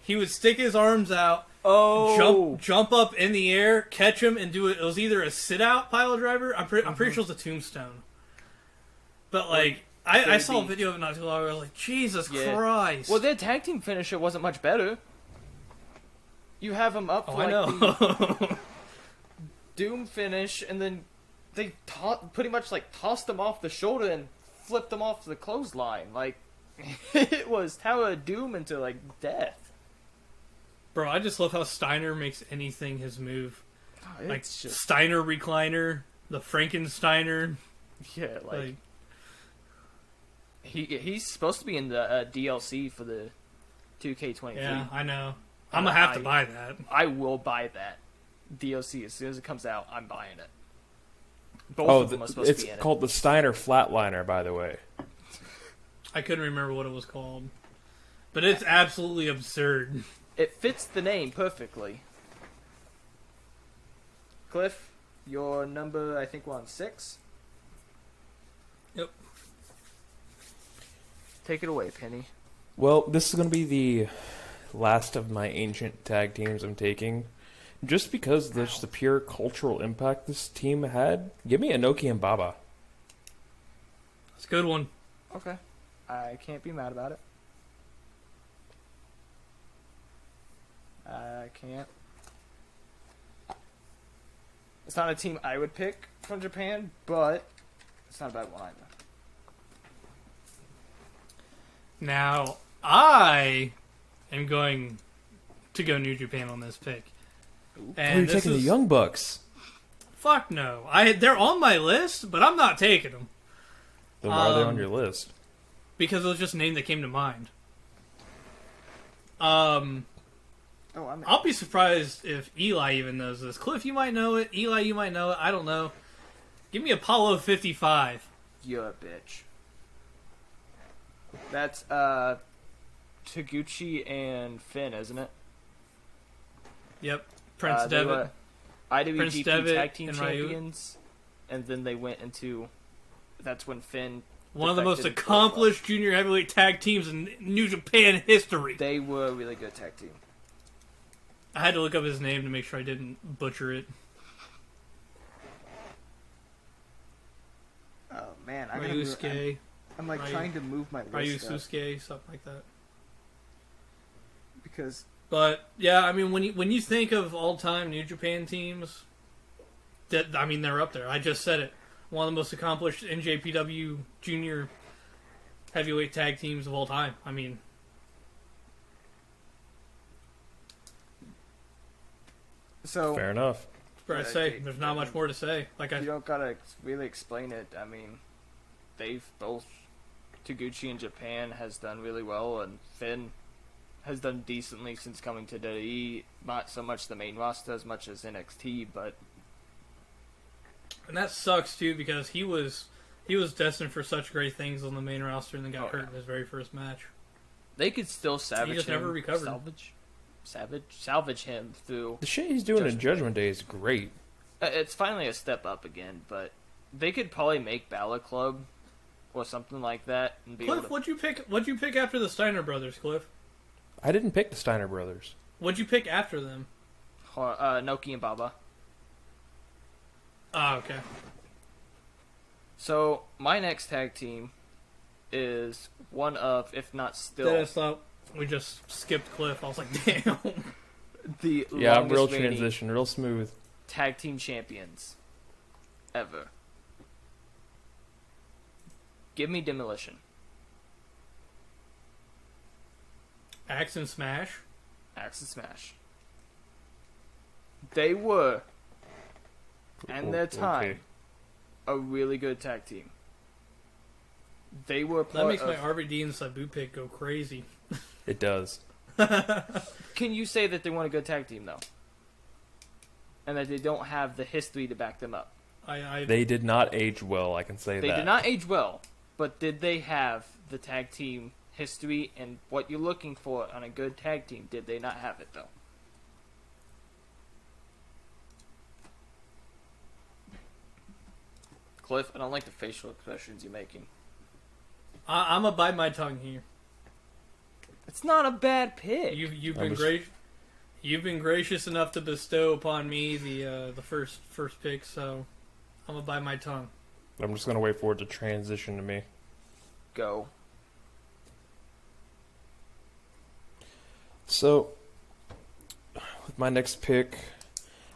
He would stick his arms out, Oh, jump up in the air, catch him, and do it. It was either a sit out pile driver. I'm pretty sure it was a tombstone. But like, I saw a be- video of it not too long ago. I was like, Jesus Yeah. Christ! well, their tag team finisher wasn't much better. You have him up for I like the know. Doom finish, and then they pretty much like tossed him off the shoulder and flipped him off the clothesline. Like it was Tower of Doom into like death. Bro, I just love how Steiner makes anything his move. Like It's just Steiner recliner, the Frankensteiner. yeah, like Like, he's supposed to be in the DLC for the 2K23. yeah, I know. I'm gonna have to buy that. I will buy that DLC as soon as it comes out. I'm buying it. Both Oh, of them are supposed it's to be in called the Steiner Flatliner, by the way. I couldn't remember what it was called, but it's absolutely absurd. it. It fits the name perfectly. Cliff, your number, I think we're on 6. Yep. Take it away, Penny. Well, this is going to be the last of my ancient tag teams I'm taking. Just because there's the pure cultural impact this team had, give me Inoki and Baba. It's a good one. Okay. I can't be mad about it. I can't. It's not a team I would pick from Japan, but it's not a bad one either. Now, I am going to go New Japan on this pick. And you're taking the Young Bucks. Fuck no. They're on my list, but I'm not taking them. Then why are they on your list? Because it was just a name that came to mind. I'll be surprised if Eli even knows this. Cliff, you might know it. Eli, you might know it. I don't know. Give me Apollo 55. You're a bitch. That's Taguchi and Finn, isn't it? Yep. Prince Devitt. IWGP Devitt Tag Team and Champions, and then they went into. That's when Finn. One of the most accomplished junior heavyweight tag teams in New Japan history. They were a really good tag team. I had to look up his name to make sure I didn't butcher it. Oh man, Ryusuke. I'm like trying to move my list up Ryusuke, something like that. because. But yeah, I mean, when you think of all-time New Japan teams, they're up there. I just said it. One of the most accomplished NJPW junior heavyweight tag teams of all time. I mean, So fair enough. I say there's not much more to say. You don't gotta really explain it. I mean, they've both. Taguchi in Japan has done really well, and Finn has done decently since coming to WWE. Not so much the main roster as much as NXT, but and that sucks too because he was destined for such great things on the main roster and then got hurt in his very first match. They could still salvage he just him. Never recovered. Salvage him through. The shit he's doing in Judgment Day is great. It's finally a step up again, but they could probably make Balor Club or something like that. And be Cliff, what'd you pick after the Steiner brothers, Cliff? I didn't pick the Steiner brothers. What'd you pick after them? Noki and Baba. Ah, okay. So my next tag team is one of, if not still, I thought we just skipped Cliff. I was like, damn. The real transition, real smooth. Tag team champions ever. Give me Demolition. Axe and Smash. Axe and Smash. They were, and their time, a really good tag team. They were part That makes of... my RVD and Sabu pick go crazy. It does. Can you say that they weren't a good tag team, though? And that they don't have the history to back them up? They did not age well, I can say that. They did not age well, but did they have the tag team history and what you're looking for on a good tag team? Did they not have it, though? Cliff, I don't like the facial expressions you're making. I'm gonna bite my tongue here. It's not a bad pick. You've been gracious enough to bestow upon me the first pick, so I'm gonna bite my tongue. I'm just gonna wait for it to transition to me. Go. So, with my next pick,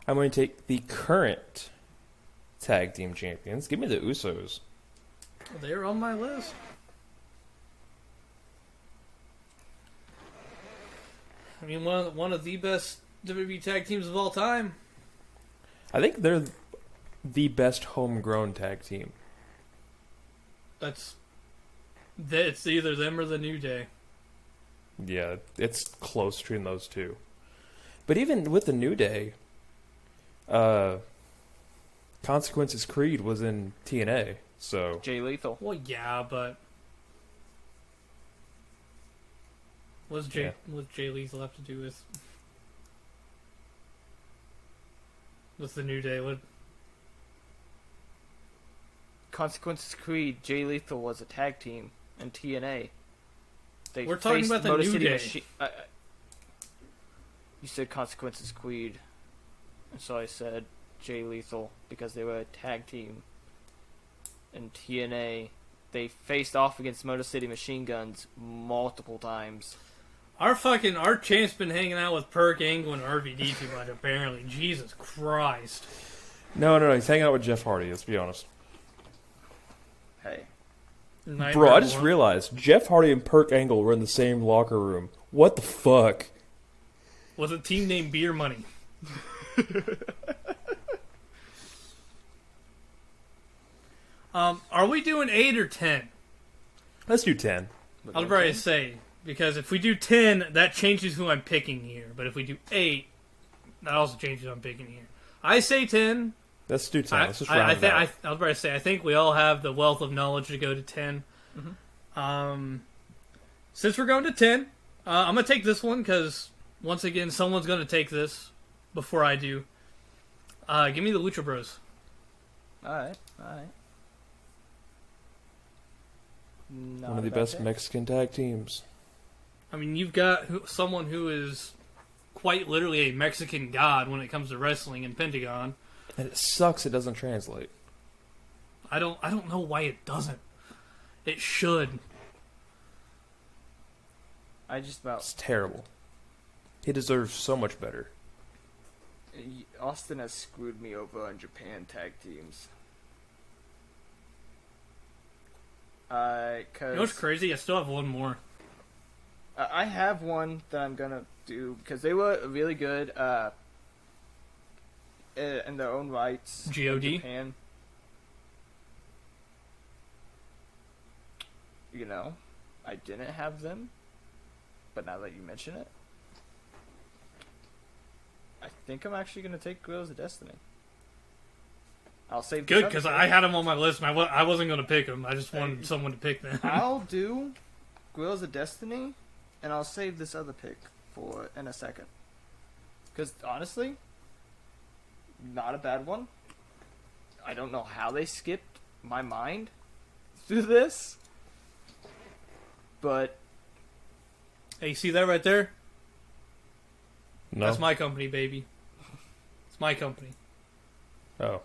I'm going to take the current tag team champions. Give me the Usos. They're on my list. I mean, one of the best WWE tag teams of all time. I think they're the best homegrown tag team. It's either them or the New Day. Yeah, it's close between those two. But even with the New Day, Consequences Creed was in TNA, so... Jay Lethal. Well, yeah, but... What's Jay Lethal have to do with the New Day? What? Consequences Creed, Jay Lethal was a tag team in TNA. We're talking about the Motor New City Day. You said Consequences Creed, and so I said Jay Lethal because they were a tag team in TNA they faced off against Motor City Machine Guns multiple times. Our champ's been hanging out with Perk Angle and RVD too much, apparently. Jesus Christ. No, he's hanging out with Jeff Hardy, let's be honest. Hey. Bro, I just realized Jeff Hardy and Perk Angle were in the same locker room. What the fuck? Was a team named Beer Money. Are we doing 8 or 10? Let's do 10. I was probably say, because if we do 10, that changes who I'm picking here. But if we do 8, that also changes who I'm picking here. I say 10. Let's do 10. Let's just round it out. I was about to say, I think we all have the wealth of knowledge to go to 10. Mm-hmm. Since we're going to 10, I'm going to take this one because, once again, someone's going to take this before I do. Give me the Lucha Bros. Alright. One of the best Mexican tag teams. I mean, you've got someone who is quite literally a Mexican god when it comes to wrestling in Pentagon. And it sucks it doesn't translate. I don't know why it doesn't. It should. It's terrible. He deserves so much better. Austin has screwed me over on Japan tag teams. You know what's crazy? I still have one more. I have one that I'm gonna do because they were really good in their own rights. God. Japan. You know, I didn't have them, but now that you mention it, I think I'm actually gonna take Guerrillas of Destiny. I'll save. Good, because I had them on my list, and I wasn't going to pick them. I just wanted someone to pick them. I'll do Guerrillas of Destiny, and I'll save this other pick for in a second. Because honestly, not a bad one. I don't know how they skipped my mind through this, but hey, you see that right there? No. That's my company, baby. It's my company. Oh.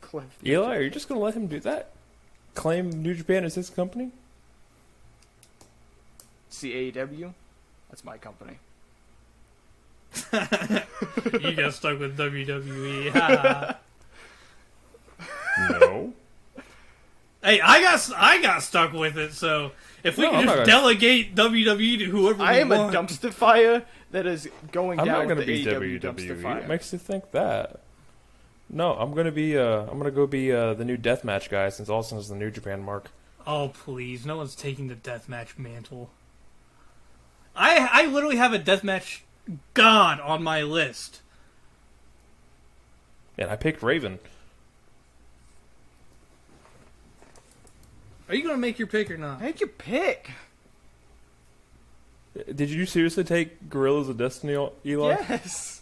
Cliff. Eli, are you just going to let him do that? Claim New Japan as his company? CAEW? That's my company. You got stuck with WWE. No. Hey, I got stuck with it, so if we can just delegate WWE to whoever I we am want. a dumpster fire that is going I'm down not going to the be AEW dumpster WWE. fire. What makes you think that? No, I'm going to be the new deathmatch guy since Austin is the New Japan mark. Oh, please. No one's taking the deathmatch mantle. I literally have a deathmatch god on my list. And I picked Raven. Are you going to make your pick or not? Make your pick. Did you seriously take Guerrillas of Destiny, Eli? Yes.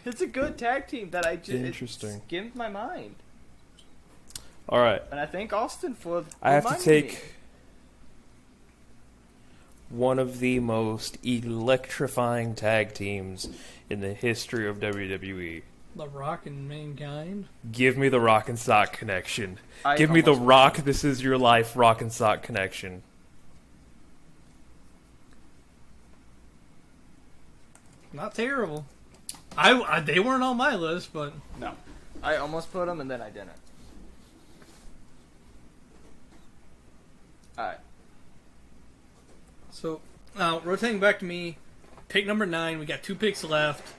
It's a good tag team that I just Interesting. It skimmed my mind. All right. And I thank Austin for I have to reminding take me. one of the most electrifying tag teams in the history of WWE. The Rock and Mankind? Give me the Rock and Sock connection. I Give me the almost Rock, This Is Your Life Rock and Sock connection. Not terrible. They weren't on my list, but... No. I almost put them and then I didn't. Alright. So, now, rotating back to me, pick number 9, we got 2 picks left,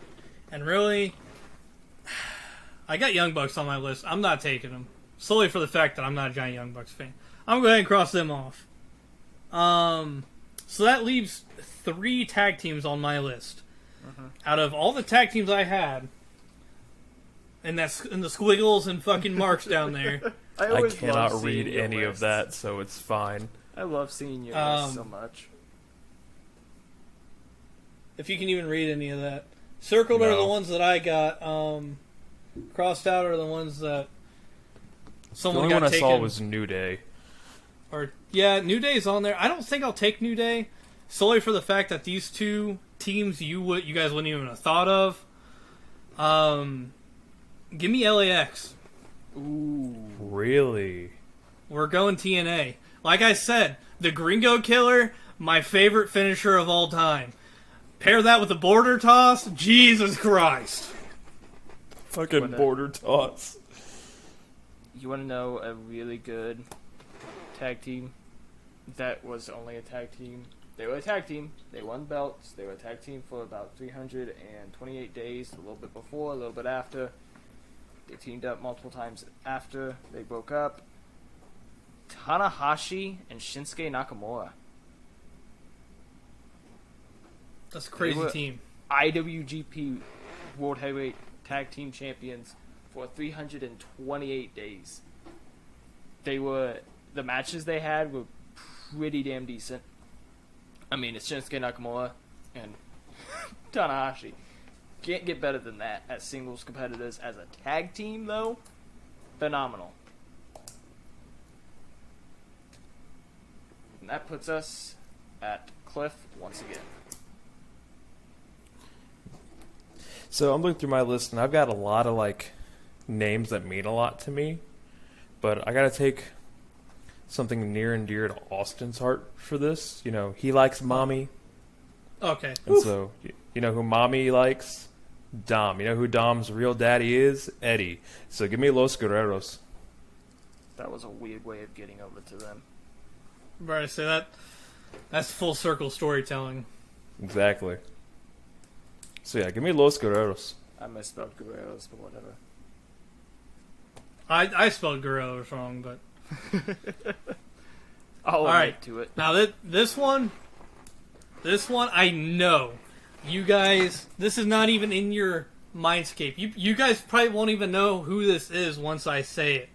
and really, I got Young Bucks on my list. I'm not taking them, solely for the fact that I'm not a giant Young Bucks fan. I'm going to go ahead and cross them off. So that leaves 3 tag teams on my list. Out of all the tag teams I had, and that's in the squiggles and fucking marks down there. I cannot read any of that, so it's fine. I love seeing your list so much. If you can even read any of that. Circled are the ones that I got. Crossed out are the ones that someone got taken. The only one I saw was New Day. Yeah, New Day is on there. I don't think I'll take New Day, solely for the fact that these 2 teams you guys wouldn't even have thought of. Give me LAX. Ooh. Really? We're going TNA. Like I said, the Gringo Killer, my favorite finisher of all time. Pair that with the border toss, Jesus Christ. Fucking border toss. You want to know a really good tag team that was only a tag team? They were a tag team. They won belts. They were a tag team for about 328 days, a little bit before, a little bit after. They teamed up multiple times after they broke up. Tanahashi and Shinsuke Nakamura. That's a crazy team. IWGP World Heavyweight Tag Team Champions for 328 days. The matches they had were pretty damn decent. I mean, it's Shinsuke Nakamura and Tanahashi. Can't get better than that as singles competitors. As a tag team, though, phenomenal. And that puts us at Cliff once again. So I'm looking through my list, and I've got a lot of, like, names that mean a lot to me. But I gotta take something near and dear to Austin's heart for this. You know, he likes Mommy. Okay. And so, you know who Mommy likes? Dom. You know who Dom's real daddy is? Eddie. So give me Los Guerreros. That was a weird way of getting over to them. Right, I say that's full circle storytelling. Exactly. So yeah, give me Los Guerreros. I misspelled Guerreros, but whatever. I spelled Guerreros wrong, but I'll admit to it. Now this one, I know you guys. This is not even in your mindscape. You guys probably won't even know who this is once I say it.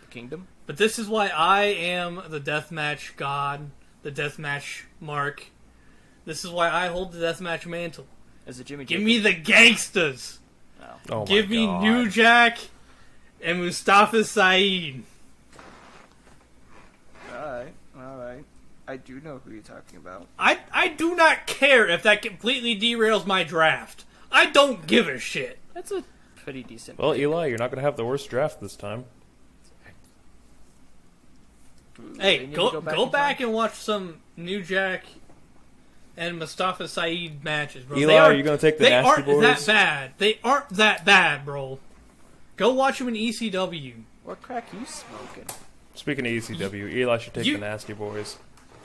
Kingdom. But this is why I am the deathmatch god, the deathmatch mark. This is why I hold the deathmatch mantle. Is it Jimmy? Give me the gangsters. Oh Give me New Jack and Mustafa Saeed. Alright. I do know who you're talking about. I do not care if that completely derails my draft. I don't give a shit. That's a pretty decent. Well, Eli, you're not going to have the worst draft this time. Hey, go back and watch some New Jack and Mustafa Saeed matches, bro. Eli, are you going to take the Nasty Boys? They aren't that bad. They aren't that bad, bro. Go watch them in ECW. What crack you smoking? Speaking of ECW, Eli should take the Nasty Boys.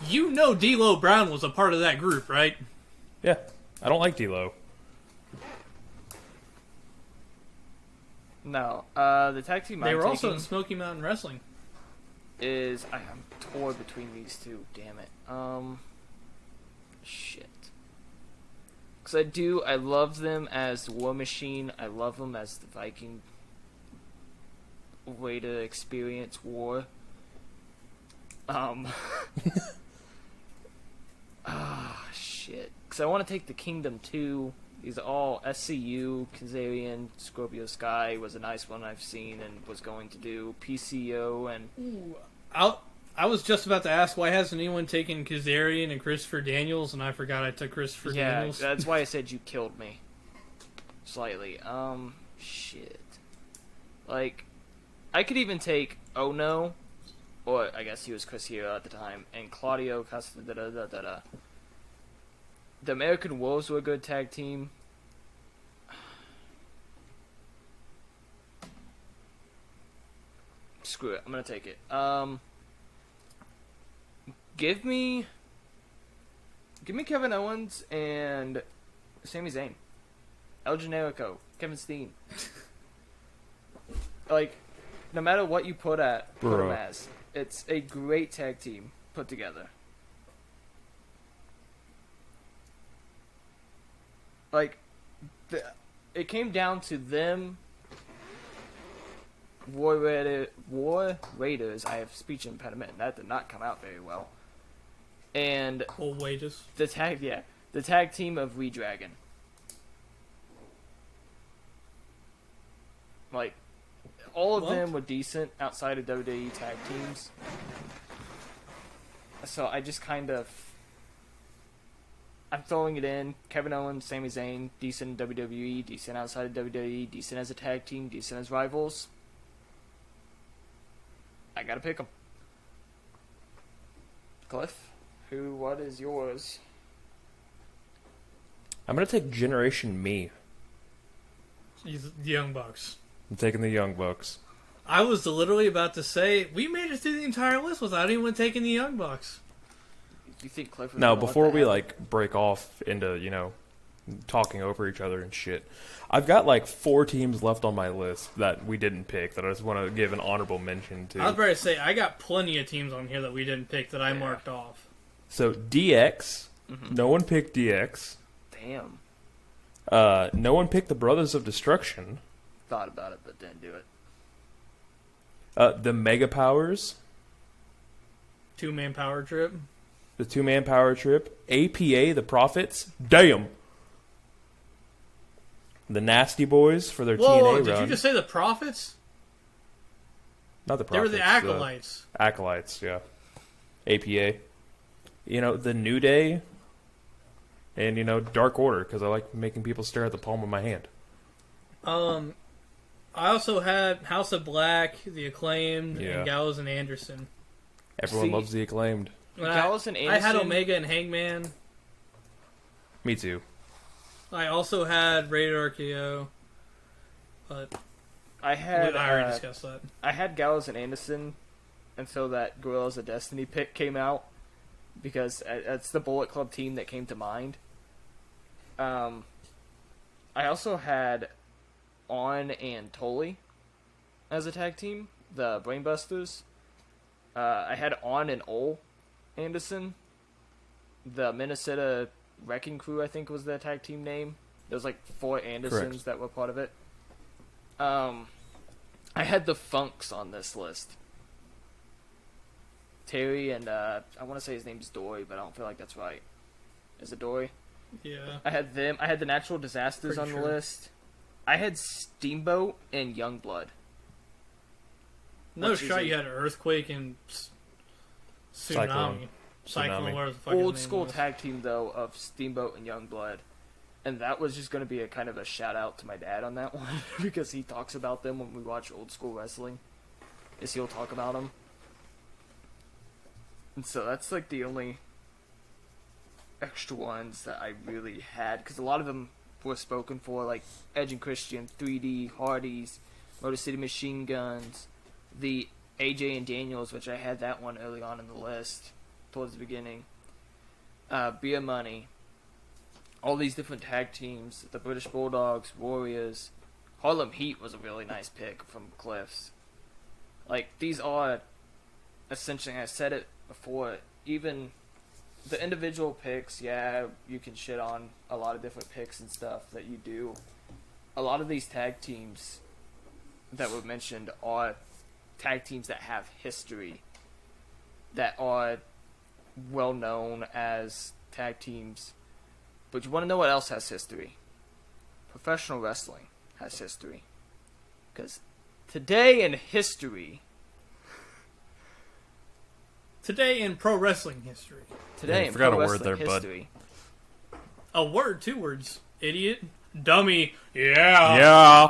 You know D'Lo Brown was a part of that group, right? Yeah. I don't like D'Lo. No. The tag team they were also in Smoky Mountain Wrestling. I'm torn between these two. Damn it. Shit. Because I love them as the War Machine. I love them as the Viking way to experience war. Shit. Because I want to take the Kingdom too. These are all SCU, Kazarian, Scorpio Sky was a nice one I've seen and was going to do. PCO and... Ooh, I was just about to ask, why hasn't anyone taken Kazarian and Christopher Daniels, and I forgot I took Christopher Daniels. Yeah, that's why I said you killed me. Slightly. Shit. Like, I could even take Oh No, or I guess he was Chris Hero at the time, and Claudio Castaneda. The American Wolves were a good tag team. Screw it, I'm gonna take it. Give me Kevin Owens and Sami Zayn. El Generico, Kevin Steen. Like, no matter what you put them as, it's a great tag team put together. Like, it came down to them, War Raiders. I have speech impediment. That did not come out very well. And the tag team of Redragon. Like, all of them were decent outside of WWE tag teams. So I just kind of... I'm throwing it in. Kevin Owens, Sami Zayn, decent in WWE, decent outside of WWE, decent as a tag team, decent as rivals. I gotta pick them. Cliff, what is yours? I'm gonna take Generation Me. He's the Young Bucks. I'm taking the Young Bucks. I was literally about to say we made it through the entire list without anyone taking the Young Bucks. You think Cliff was Now, gonna before let that we happen? like break off into talking over each other and shit, I've got like 4 teams left on my list that we didn't pick that I just want to give an honorable mention to. I was about to say I got plenty of teams on here that we didn't pick that I marked off. So DX, no one picked DX. Damn. No one picked the Brothers of Destruction. Thought about it, but didn't do it. The Mega Powers, 2-man power trip. the 2-man power trip, APA, the Prophets. Damn. The Nasty Boys for their Whoa, TNA did run. you just say the Prophets? Not the They were Prophets. the Acolytes. Acolytes, yeah. APA. The New Day. And, Dark Order, because I like making people stare at the palm of my hand. I also had House of Black, The Acclaimed, Yeah. and Gallows and Anderson. Everyone See- loves the Acclaimed. Gallows and I had Anderson- Omega and Hangman. Me too. I also had Rated RKO. But I had I already discussed that. I had Gallows and Anderson until that Gorillas of Destiny pick came out, because that's the Bullet Club team that came to mind. I also had On and Tully as a tag team, the Brainbusters. I had On and Ole Anderson, the Minnesota Wrecking Crew, I think was their tag team name. There was like 4 Andersons Correct. that were part of it. I had the Funks on this list. Terry and I want to say his name's Dory, but I don't feel like that's right. Is it Dory? Yeah. I had them. I had the Natural Disasters Pretty on the sure. list. I had Steamboat and Youngblood. No Which is shot a- you had an earthquake and Cyclone. Cyclone, Tsunami. whatever the fuck his Old name school was. tag team though of Steamboat and Youngblood, and that was just going to be a kind of a shout out to my dad on that one because he talks about them when we watch old school wrestling. He'll talk about them, and so that's like the only extra ones that I really had, because a lot of them were spoken for, like Edge and Christian, 3D, Hardys, Motor City Machine Guns, the AJ and Daniels, which I had that one early on in the list, towards the beginning. Beer Money, all these different tag teams, the British Bulldogs, Warriors, Harlem Heat was a really nice pick from Cliff's. Like, these are, essentially, I said it before, even the individual picks, yeah, you can shit on a lot of different picks and stuff that you do. A lot of these tag teams that were mentioned are tag teams that have history, that are well known as tag teams. But you want to know what else has history? Professional wrestling has history. Because today in history, Today in pro wrestling history. today Yeah, in forgot pro a word wrestling there, bud. history, A word, 2 words. Idiot. Dummy. Yeah. Yeah.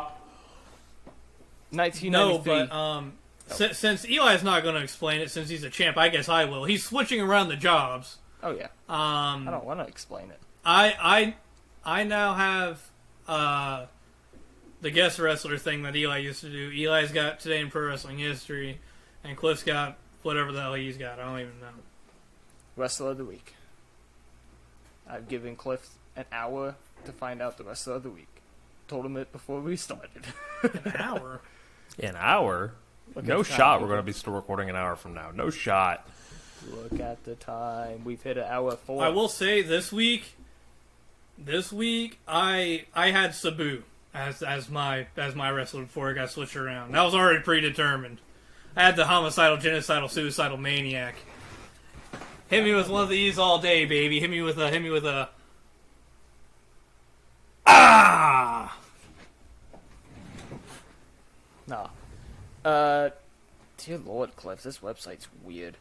1993. No, but since Eli's not going to explain it, since he's a champ, I guess I will. He's switching around the jobs. Oh yeah, I I don't want to explain it. I now have the guest wrestler thing that Eli used to do. Eli's got Today in Pro Wrestling History, and Cliff's got whatever the hell he's got. I don't even know. Wrestler of the week. I've given Cliff an hour to find out the wrestler of the week. Told him it before we started. An hour. An hour? Look No at the shot time, we're going to be still recording an hour from now. No shot. Look at the time. We've hit an hour 4. I will say this week I had Sabu as my wrestler before it got switched around. That was already predetermined. I had the homicidal, genocidal, suicidal maniac. Hit me with one of these all day, baby. Hit me with a. Ah! Nah. Dear Lord, Cliff, this website's weird.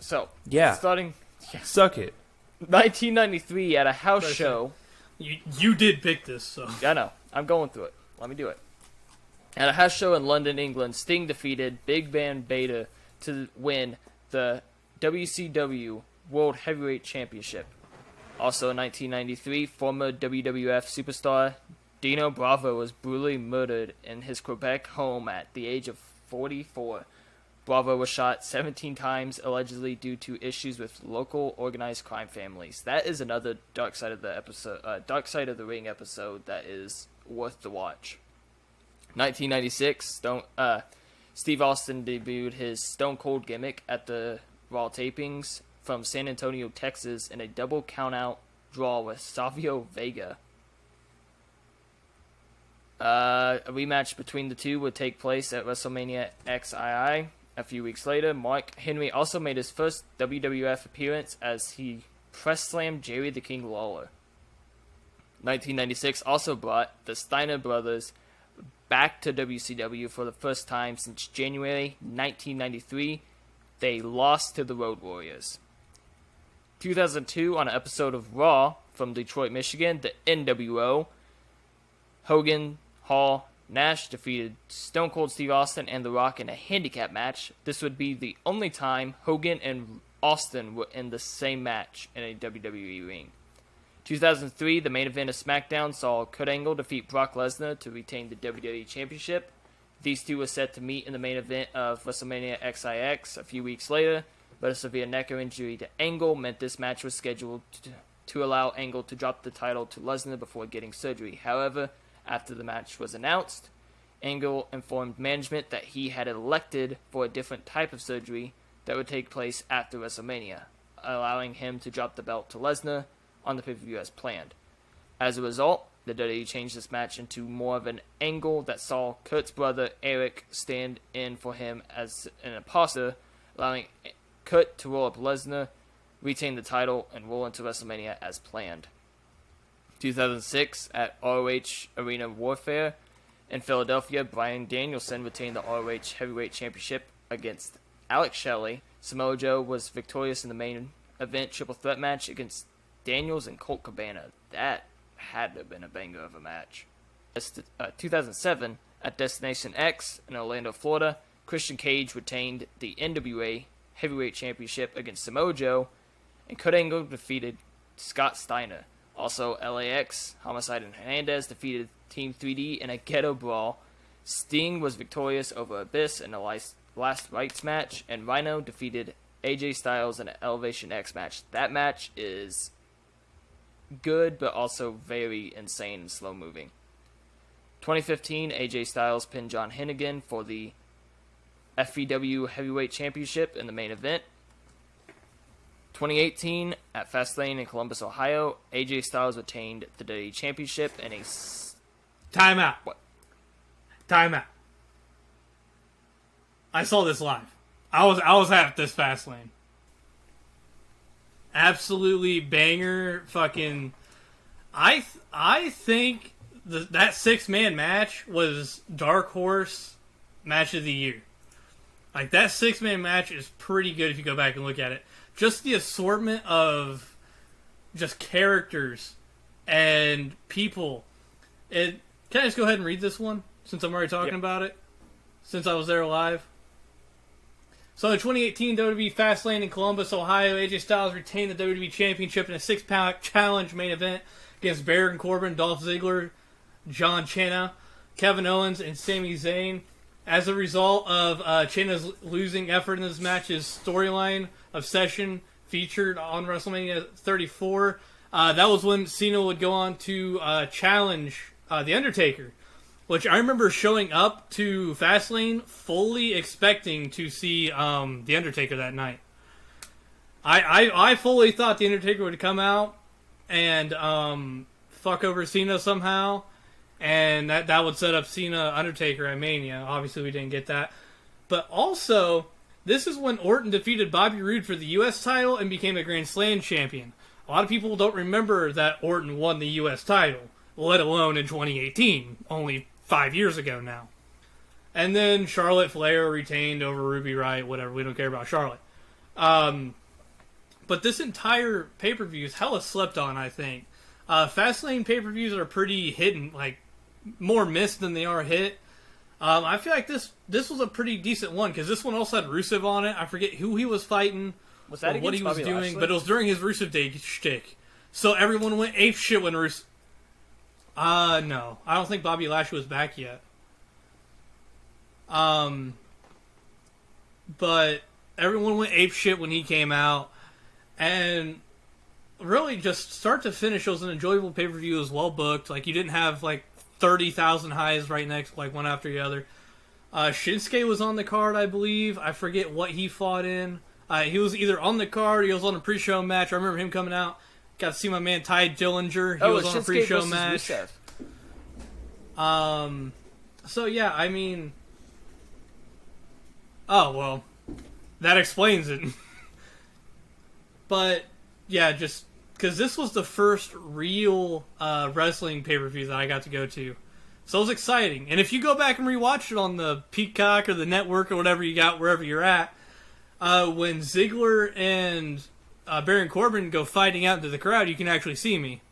So, Yeah. starting Suck it. 1993 at a house Right, show. You did pick this, so. I know. I'm going through it. Let me do it. At a house show in London, England, Sting defeated Big Van Vader to win the WCW World Heavyweight Championship. Also in 1993, former WWF superstar Dino Bravo was brutally murdered in his Quebec home at the age of 44. Bravo was shot 17 times, allegedly due to issues with local organized crime families. That is another Dark Side of the Ring episode that is worth the watch. 1996, Steve Austin debuted his Stone Cold gimmick at the Raw tapings from San Antonio, Texas, in a double countout draw with Savio Vega. A rematch between the two would take place at WrestleMania XII. A few weeks later, Mark Henry also made his first WWF appearance as he press slammed Jerry the King Lawler. 1996 also brought the Steiner brothers back to WCW for the first time since January 1993. They lost to the Road Warriors. 2002, on an episode of Raw from Detroit, Michigan, the NWO, Hogan, Hall, Nash defeated Stone Cold Steve Austin and The Rock in a handicap match. This would be the only time Hogan and Austin were in the same match in a WWE ring. 2003, the main event of SmackDown saw Kurt Angle defeat Brock Lesnar to retain the WWE Championship. These two were set to meet in the main event of WrestleMania XIX a few weeks later, but a severe neck injury to Angle meant this match was scheduled to allow Angle to drop the title to Lesnar before getting surgery. However, after the match was announced, Angle informed management that he had elected for a different type of surgery that would take place after WrestleMania, allowing him to drop the belt to Lesnar on the pay-per-view as planned. As a result, the WWE changed this match into more of an angle that saw Kurt's brother Eric stand in for him as an imposter, allowing Kurt to roll up Lesnar, retain the title, and roll into WrestleMania as planned. 2006, at ROH Arena Warfare in Philadelphia, Bryan Danielson retained the ROH Heavyweight Championship against Alex Shelley. Samoa Joe was victorious in the main event triple threat match against Daniels and Colt Cabana. That had to have been a banger of a match. 2007, at Destination X in Orlando, Florida, Christian Cage retained the NWA Heavyweight Championship against Samoa Joe, and Kurt Angle defeated Scott Steiner. Also, LAX, Homicide and Hernandez defeated Team 3D in a ghetto brawl. Sting was victorious over Abyss in a last rights match, and Rhino defeated AJ Styles in an Elevation X match. That match is good, but also very insane and slow moving. 2015, AJ Styles pinned John Hennigan for the FEW Heavyweight Championship in the main event. 2018, at Fastlane in Columbus, Ohio, AJ Styles retained the WWE Championship in a... Timeout. What? Timeout. I saw this live. I was at this Fastlane. Absolutely banger fucking... I think that 6-man match was Dark Horse Match of the Year. Like, that 6-man match is pretty good if you go back and look at it. Just the assortment of just characters and people. Can I just go ahead and read this one, since I'm already talking about it? Since I was there live? So, the 2018 WWE Fastlane in Columbus, Ohio, AJ Styles retained the WWE Championship in a 6-pack challenge main event against Baron Corbin, Dolph Ziggler, John Cena, Kevin Owens, and Sami Zayn. As a result of Cena's losing effort in this match, his storyline obsession featured on WrestleMania 34. That was when Cena would go on to challenge The Undertaker, which I remember showing up to Fastlane fully expecting to see The Undertaker that night. I fully thought The Undertaker would come out and fuck over Cena somehow, and that would set up Cena Undertaker at Mania. Obviously, we didn't get that. But also, this is when Orton defeated Bobby Roode for the U.S. title and became a Grand Slam champion. A lot of people don't remember that Orton won the U.S. title, let alone in 2018, only 5 years ago now. And then Charlotte Flair retained over Ruby Riott, whatever. We don't care about Charlotte. But this entire pay-per-view is hella slept on, I think. Fastlane pay-per-views are pretty hidden, like, more missed than they are hit. I feel like this was a pretty decent one because this one also had Rusev on it. I forget who he was fighting, Was that or what he was Bobby doing, Lashley? but it was during his Rusev Day shtick. So everyone went ape shit when Rusev. No, I don't think Bobby Lashley was back yet. But everyone went ape shit when he came out, and really just start to finish, it was an enjoyable pay per view. It was well booked. Like you didn't have like 30,000 highs right next, like one after the other. Shinsuke was on the card, I believe. I forget what he fought in. He was either on the card, or he was on a pre-show match. I remember him coming out. Got to see my man Ty Dillinger. He was on a pre-show match. Rusev. So yeah, I mean, oh well, that explains it. But yeah, just because this was the first real wrestling pay-per-view that I got to go to, so it was exciting. And if you go back and rewatch it on the Peacock or the network or whatever you got wherever you're at, when Ziggler and Baron Corbin go fighting out into the crowd, you can actually see me.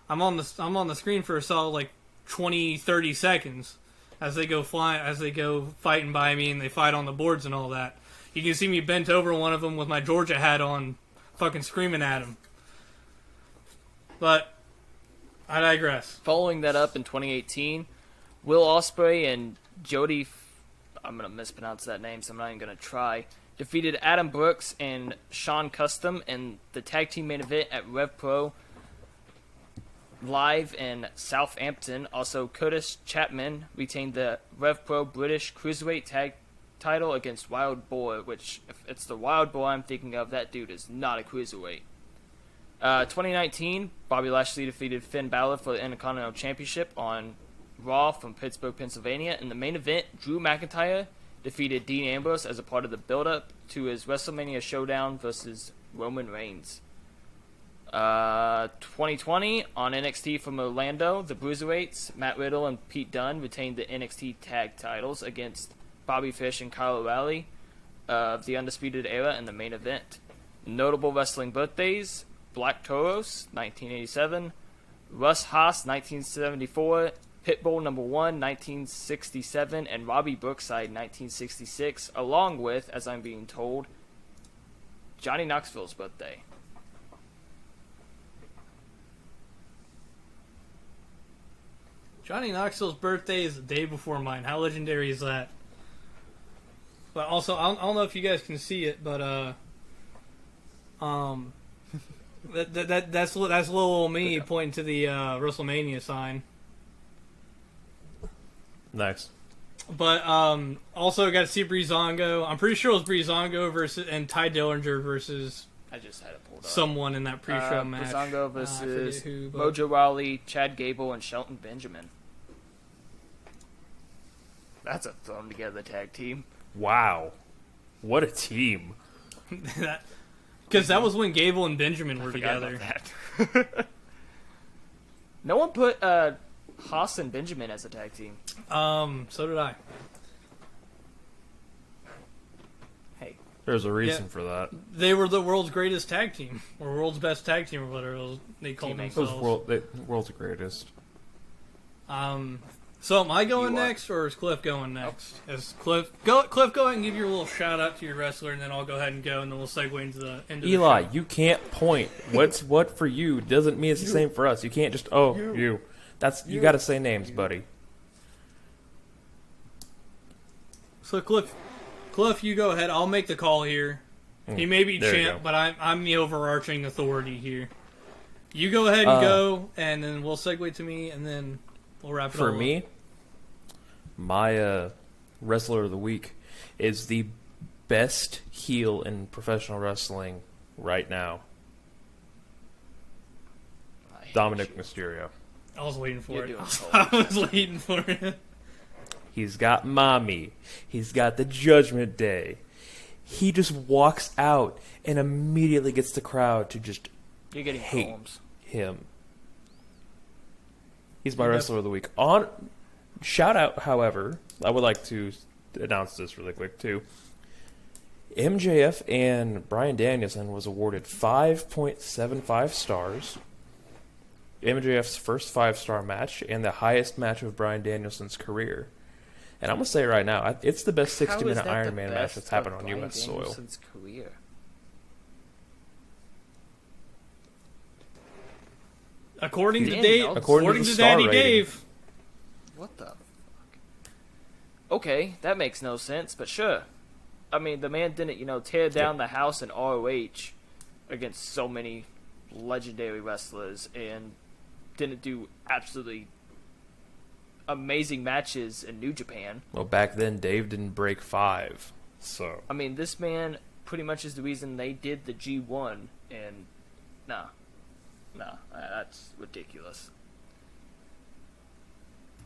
I'm on the screen for a solid like 20, 30 seconds as they go fighting by me and they fight on the boards and all that. You can see me bent over one of them with my Georgia hat on, fucking screaming at him. But I digress. Following that up in 2018, Will Ospreay and Jody, I'm going to mispronounce that name, so I'm not even going to try, defeated Adam Brooks and Sean Custom in the tag team main event at Rev Pro Live in Southampton. Also, Curtis Chapman retained the Rev Pro British Cruiserweight Tag title against Wild Boar, which, if it's the Wild Boar I'm thinking of, that dude is not a Cruiserweight. 2019, Bobby Lashley defeated Finn Balor for the Intercontinental Championship on Raw from Pittsburgh, Pennsylvania. In the main event, Drew McIntyre defeated Dean Ambrose as a part of the build-up to his WrestleMania Showdown versus Roman Reigns. 2020, on NXT from Orlando, the Bruiserweights, Matt Riddle and Pete Dunne, retained the NXT Tag titles against Bobby Fish and Kyle O'Reilly of the Undisputed Era in the main event. Notable wrestling birthdays: Black Toros, 1987, Russ Haas, 1974, Pitbull #1, 1967, and Robbie Brookside, 1966, along with, as I'm being told, Johnny Knoxville's birthday. Johnny Knoxville's birthday is the day before mine. How legendary is that? But also, I don't know if you guys can see it, but that's little old me pointing to the WrestleMania sign. Nice. But also got to see Breezango. I'm pretty sure it was Breezango versus and Ty Dillinger versus I just had it pulled up. someone in that pre-show match. Breezango versus Mojo Rawley, Chad Gable, and Shelton Benjamin. That's a thrown together tag team. Wow. What a team. Because that was when Gable and Benjamin were Forgot together. about that. No one put Haas and Benjamin as a tag team. So did I. Hey. There's a reason for that. They were the world's greatest tag team, or world's best tag team, or whatever they called Those themselves. world's greatest. So am I going You are. next, or is Cliff going next? Is Cliff go ahead and give your little shout out to your wrestler, and then I'll go ahead and go, and then we'll segue into the end of Eli, the show. you can't point. What's what for you doesn't mean it's the same for us. You can't just you. That's you got to say names, buddy. So Cliff, you go ahead. I'll make the call here. He may be There you champ, go. but I'm the overarching authority here. You go ahead and go, and then we'll segue to me, and then we'll wrap it For all me, up. my wrestler of the week is the best heel in professional wrestling right now, I hate Dominic you. Mysterio. I was waiting for You're it. doing I was waiting for it. He's got Mommy. He's got the Judgment Day. He just walks out and immediately gets the crowd to just You're getting hate poems. him. He's my Yep. wrestler of the week. On shout out, however, I would like to announce this really quick too. MJF and Bryan Danielson was awarded 5.75 stars. MJF's first 5-star match and the highest match of Bryan Danielson's career. And I'm gonna say right now, it's the best How is 60-minute that Iron the Man match best that's happened of on Bryan U.S. soil. Danielson's career? According to Dan Dave, Nelson. According to the star Daddy rating. Dave. What the fuck? Okay, that makes no sense, but sure. I mean, the man didn't, tear down the house in ROH against so many legendary wrestlers and didn't do absolutely amazing matches in New Japan. Well, back then Dave didn't break 5, so I mean, this man pretty much is the reason they did the G1, and nah, that's ridiculous.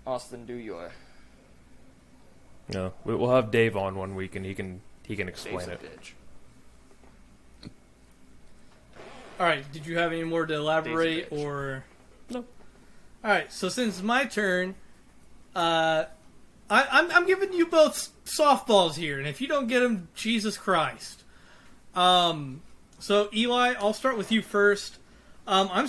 Austin, do your no. We'll have Dave on one week and he can explain Dave's a it. bitch. All right. Did you have any more to elaborate, Dave's a bitch. or No. All right. So since it's my turn, I'm giving you both softballs here, and if you don't get them, Jesus Christ. So Eli, I'll start with you first. I'm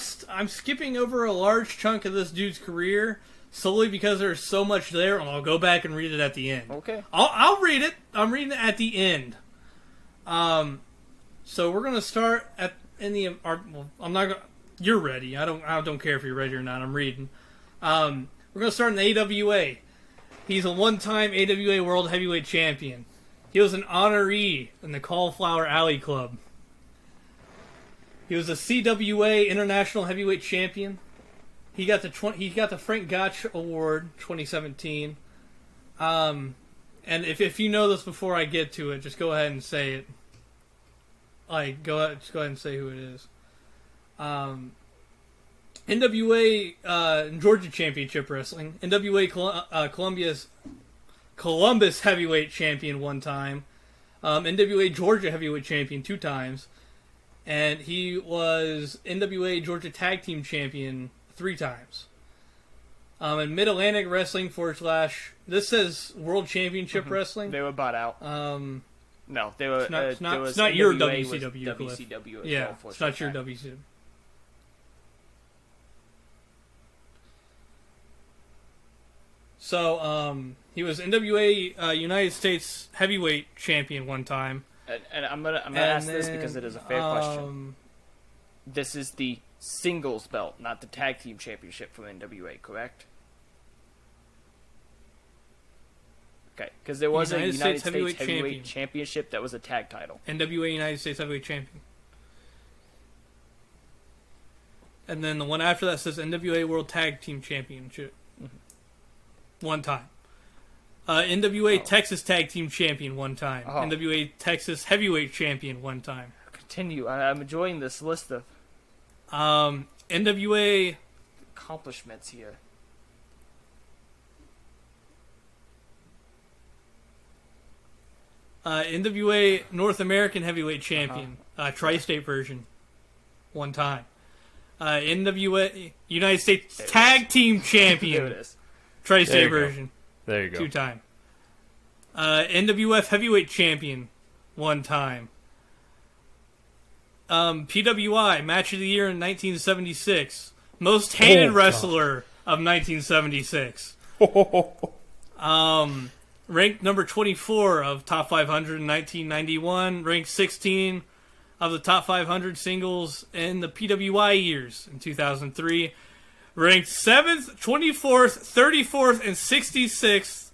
skipping over a large chunk of this dude's career solely because there's so much there, and I'll go back and read it at the end. Okay. I'll read it. I'm reading it at the end. So we're gonna start I'm not gonna. You're ready. I don't care if you're ready or not. I'm reading. We're gonna start in the AWA. He's a one-time AWA World Heavyweight Champion. He was an honoree in the Cauliflower Alley Club. He was a CWA International Heavyweight Champion. He got the Frank Gotch Award 2017. And if you know this before I get to it, just go ahead and say it. Just go ahead and say who it is. NWA Georgia Championship Wrestling. NWA Columbus Heavyweight Champion one time. NWA Georgia Heavyweight Champion 2 times. And he was NWA Georgia Tag Team Champion 3 times. And Mid-Atlantic Wrestling / this says World Championship Wrestling. They were bought out. No, they were. It's not your NWA WCW, was Cliff. WCW as Yeah, well for it's not sure. your WCW. So, he was NWA United States Heavyweight Champion one time. And I'm gonna ask this because it is a fair question. This is the singles belt, not the tag team championship from NWA, correct? Okay, because there was a United States Heavyweight Championship that was a tag title. NWA United States Heavyweight Champion. And then the one after that says NWA World Tag Team Championship. One time. NWA Texas Tag Team Champion one time. NWA Texas Heavyweight Champion one time. Continue. I'm enjoying this list of NWA accomplishments here. NWA North American Heavyweight Champion, tri-state version, one time. NWA United States Tag Team There it Champion, is. tri-state version, There you go. 2 time. NWF Heavyweight Champion, 1 time. PWI Match of the Year in 1976, Most Hated Wrestler of 1976. Ranked number 24 of Top 500 in 1991. Ranked 16 of the Top 500 singles in the PWI years in 2003. Ranked 7th, 24th, 34th, and 66th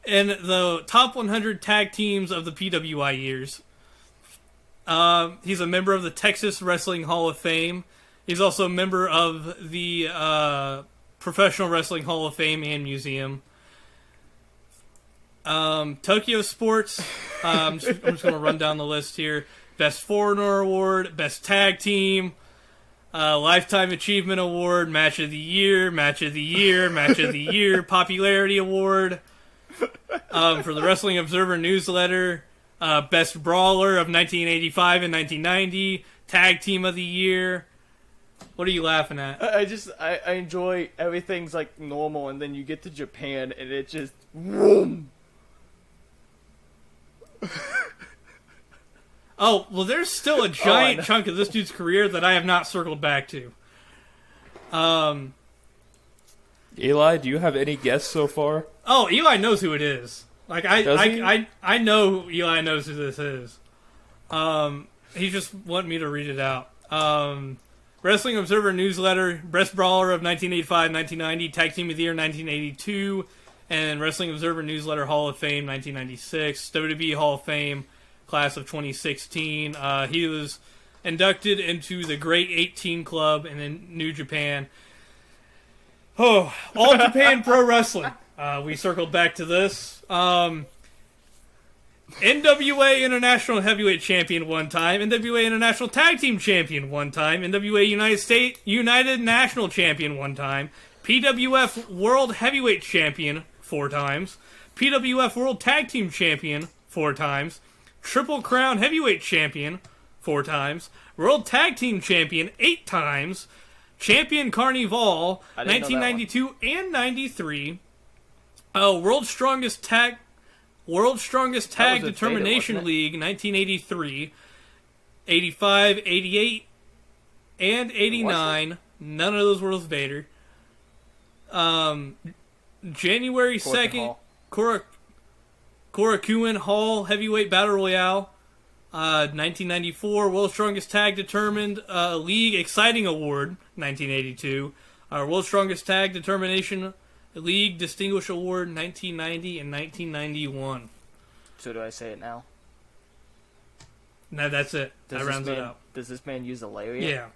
in the Top 100 tag teams of the PWI years. He's a member of the Texas Wrestling Hall of Fame. He's also a member of the Professional Wrestling Hall of Fame and Museum. Tokyo Sports. I'm just going to run down the list here. Best Foreigner Award, Best Tag Team, Lifetime Achievement Award, Match of the Year, Match of the Year, Match of the Year, Popularity Award for the Wrestling Observer newsletter, Best Brawler of 1985 and 1990, Tag Team of the Year. What are you laughing at? I enjoy everything's like normal, and then you get to Japan, and it just vroom. Oh, well, there's still a giant chunk of this dude's career that I have not circled back to. Eli, do you have any guess so far? Oh, Eli knows who it is. Like Does he? I know Eli knows who this is. He just wanted me to read it out. Wrestling Observer Newsletter, Best Brawler of 1985-1990, Tag Team of the Year 1982, and Wrestling Observer Newsletter Hall of Fame 1996, WWE Hall of Fame class of 2016. He was inducted into the Great 18 Club and in New Japan. Oh, All Japan Pro Wrestling. We circled back to this. NWA International Heavyweight Champion one time, NWA International Tag Team Champion one time, NWA United National Champion one time, PWF World Heavyweight Champion 4 times, PWF World Tag Team Champion 4 times, Triple Crown Heavyweight Champion 4 times, World Tag Team Champion 8 times, Champion Carnival 1992 and 93, World's Strongest Tag Determination Vader, League 1983, 85, 88, and 89. None of those were with Vader. January 2nd, Korakuen Hall Heavyweight Battle Royale. 1994, World's Strongest Tag Determined League Exciting Award, 1982. World's Strongest Tag Determination League Distinguished Award, 1990 and 1991. So do I say it now? No, that's it. That rounds it out. Does this man use a lariat? Yeah.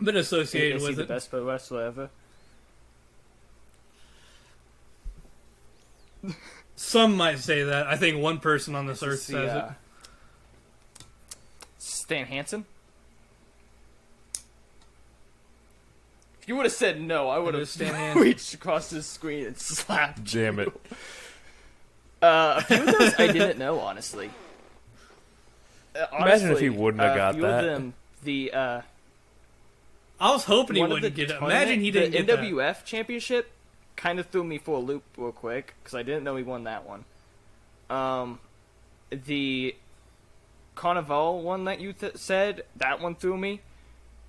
Been associated Is he with the it. best pro wrestler ever? Some might say that. I think one person on this earth says it. Stan Hansen? If you would have said no, I would have reached across the screen and slapped. Damn it. A few of those I didn't know, honestly. Imagine if he wouldn't have got a few that. Of them, I was hoping he one of wouldn't the get it. Imagine he didn't get the that. NWF championship kind of threw me for a loop real quick because I didn't know he won that one. The Carnival one that you said, that one threw me,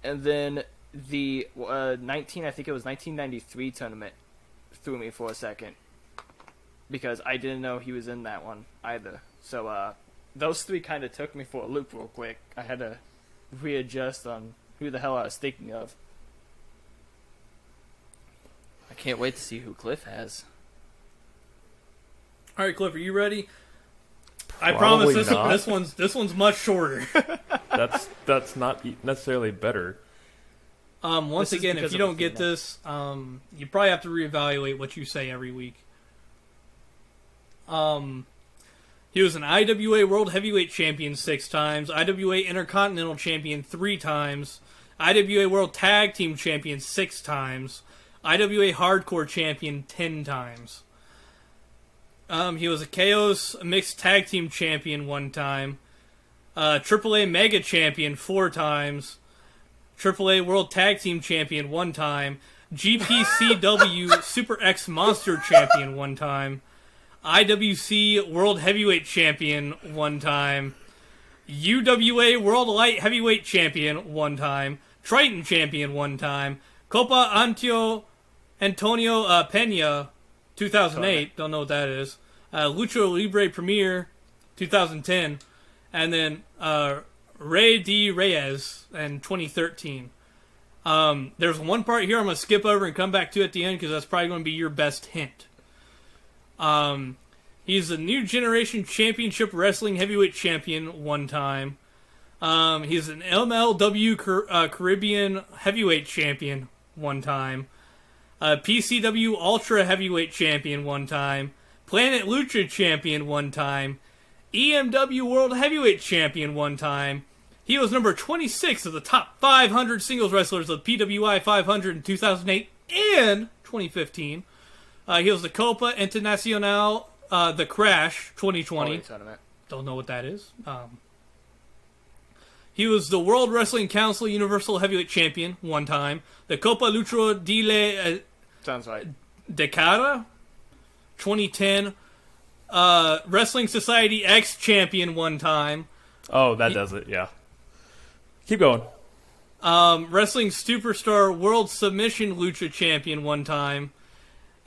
and then the I think it was 1993 tournament threw me for a second because I didn't know he was in that one either. So those three kind of took me for a loop real quick. I had to readjust on who the hell I was thinking of. I can't wait to see who Cliff has. All right, Cliff, are you ready? I Probably promise not. this one's much shorter. That's not necessarily better. Once This is again, if because you of don't get Athena. this, you probably have to reevaluate what you say every week. He was an IWA World Heavyweight Champion 6 times, IWA Intercontinental Champion 3 times, IWA World Tag Team Champion 6 times, IWA Hardcore Champion 10 times. He was a Chaos Mixed Tag Team Champion 1 time, AAA Mega Champion 4 times, AAA World Tag Team Champion 1 time, GPCW Super X Monster Champion 1 time, IWC World Heavyweight Champion 1 time, UWA World Light Heavyweight Champion 1 time, Triton Champion 1 time, Copa Antonio Pena 2008, don't know what that is, Lucha Libre Premier 2010, and then Rey D. Reyes in 2013. There's one part here I'm going to skip over and come back to at the end because that's probably going to be your best hint. He's the New Generation Championship Wrestling Heavyweight Champion 1 time. He's an MLW Caribbean Heavyweight Champion 1 time. PCW Ultra Heavyweight Champion 1 time. Planet Lucha Champion 1 time. EMW World Heavyweight Champion 1 time. He was number 26 of the top 500 singles wrestlers of PWI 500 in 2008 and 2015. He was the Copa Internacional, the Crash 2020. Don't know what that is. He was the World Wrestling Council Universal Heavyweight Champion 1 time. The Copa Lucha Sounds right. de Cara 2010. Wrestling Society X Champion 1 time. Oh, that does it, yeah. Keep going. Wrestling Superstar World Submission Lucha Champion one time,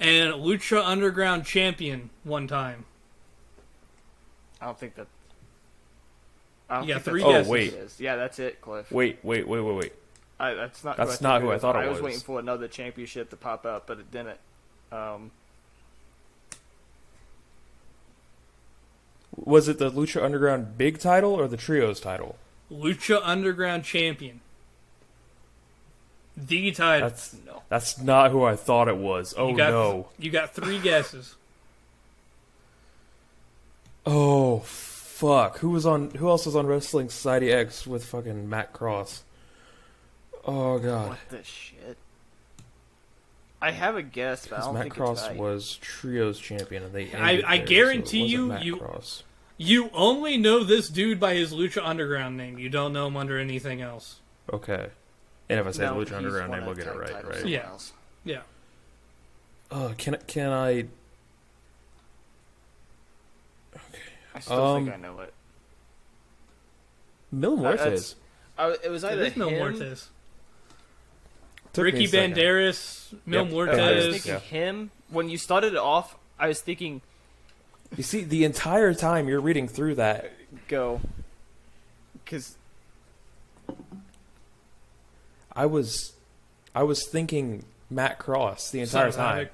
and Lucha Underground Champion one time. I don't think that. You got 3 Oh, guesses. wait. Yeah, that's it, Cliff. Wait. That's not. That's not who I thought it I was. was waiting for another championship to pop up, but it didn't. Was it the Lucha Underground big title or the Trios title? Lucha Underground Champion. The title. That's not who I thought it was. Oh, no. You got 3 guesses. Oh, fuck. Who else was on Wrestling Society X with fucking Matt Cross? Oh, God. What the shit? I have a guess, but I don't Matt think Cross it's right. was Trios champion, and they I guarantee you Cross. You only know this dude by his Lucha Underground name. You don't know him under anything else. Okay. And if I say No, the Lucha he's Underground won name, a we'll get it tag right, title right? somewhere Yeah. else. Yeah. Can I... I still think I know it. Mil Muertes. It was either There's Mil him. Muertes. Took me Ricky a second. Banderas, Mil Yep. I was Muertes. thinking Yeah. him. When you started it off, I was thinking, You see, the entire time you're reading through that, go. Because I was thinking Matt Cross the entire Son of time. Havoc.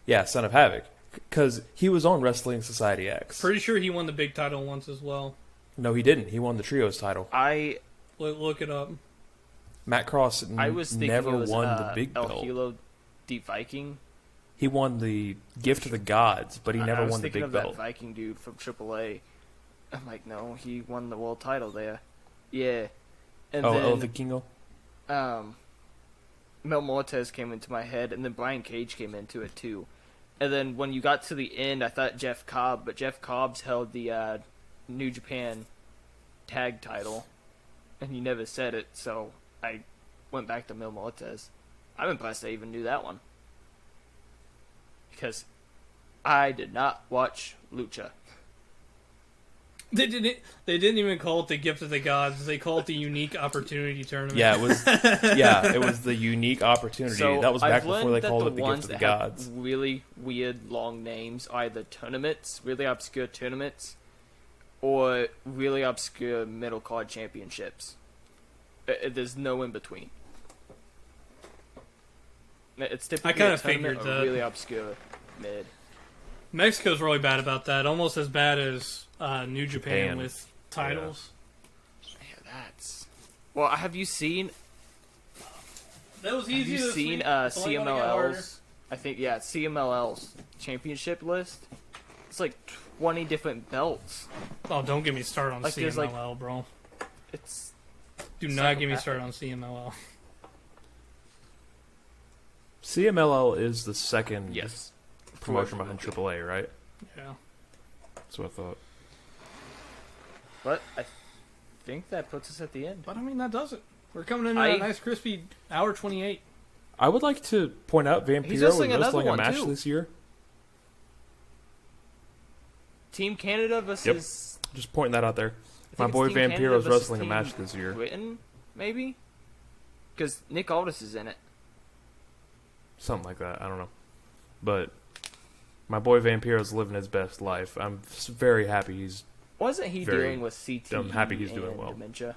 Yeah, Son of Havoc. Because he was on Wrestling Society X. Pretty sure he won the big title once as well. No, he didn't. He won the Trios title. Look it up. Matt Cross I was thinking never it was, won the big El belt. Hilo Deep Viking. He won the Gift of the Gods, but he I never was won the thinking big of belt. that Viking dude from AAA. I'm like, no, he won the world title there. Yeah. And El then Vikingo? Mil Muertes came into my head, and then Brian Cage came into it too. And then when you got to the end, I thought Jeff Cobb, but Jeff Cobb's held the New Japan tag title, and he never said it, so I went back to Mil Muertes. I'm impressed I even knew that one. Because I did not watch Lucha. They didn't even call it the Gift of the Gods. They called it the Unique Opportunity Tournament. Yeah, it was the unique opportunity. So that was back I've before learned they that called the it the ones Gift of the that have Gods. really weird long names, either tournaments, really obscure tournaments, or really obscure middle card championships. There's no in between. It's typically I kinda a tournament figured or that. really obscure mid. Mexico's really bad about that. Almost as bad as New Japan, Japan. with titles. Yeah, that's. Well, have you seen? That was Have easy. you this seen week. It's only gonna get harder. CMLL's? I think CMLL's championship list. It's like 20 different belts. Oh, don't get me started on Like, there's, CMLL, bro. It's Do not get me started on CMLL. CMLL is the second yes. promotion behind AAA, right? Yeah. That's what I thought. But I think that puts us at the end. But I mean, that does it. We're coming in at a nice crispy hour 28. I would like to point out Vampiro was wrestling another wrestling a one, match too. this year. Team Canada versus Just pointing that out there. I My think boy it's Team Canada Vampiro's versus wrestling a Team match this year. Britain, maybe? Because Nick Aldis is in it. Something like that. I don't know. But my boy Vampiro's living his best life. I'm very happy he's... Wasn't he Very- dealing with CTE I'm happy he's doing and well. dementia?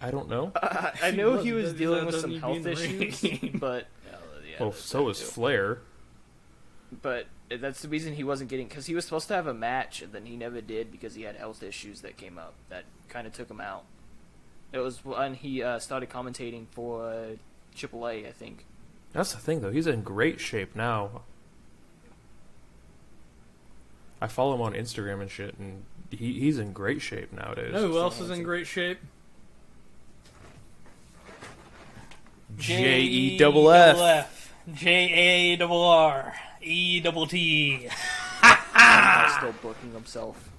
I don't know. I know he was Doesn't- dealing with doesn't some he health be in the issues, ring? but Well, so is Flair. But that's the reason he wasn't getting, because he was supposed to have a match and then he never did because he had health issues that came up that kind of took him out. It was when he started commentating for AAA, I think. That's the thing, though. He's in great shape now. I follow him on Instagram and shit, and he's in great shape nowadays. You know who else is in great shape? J-E-double-F. J-A-R-R-E-T-T. He's still booking himself.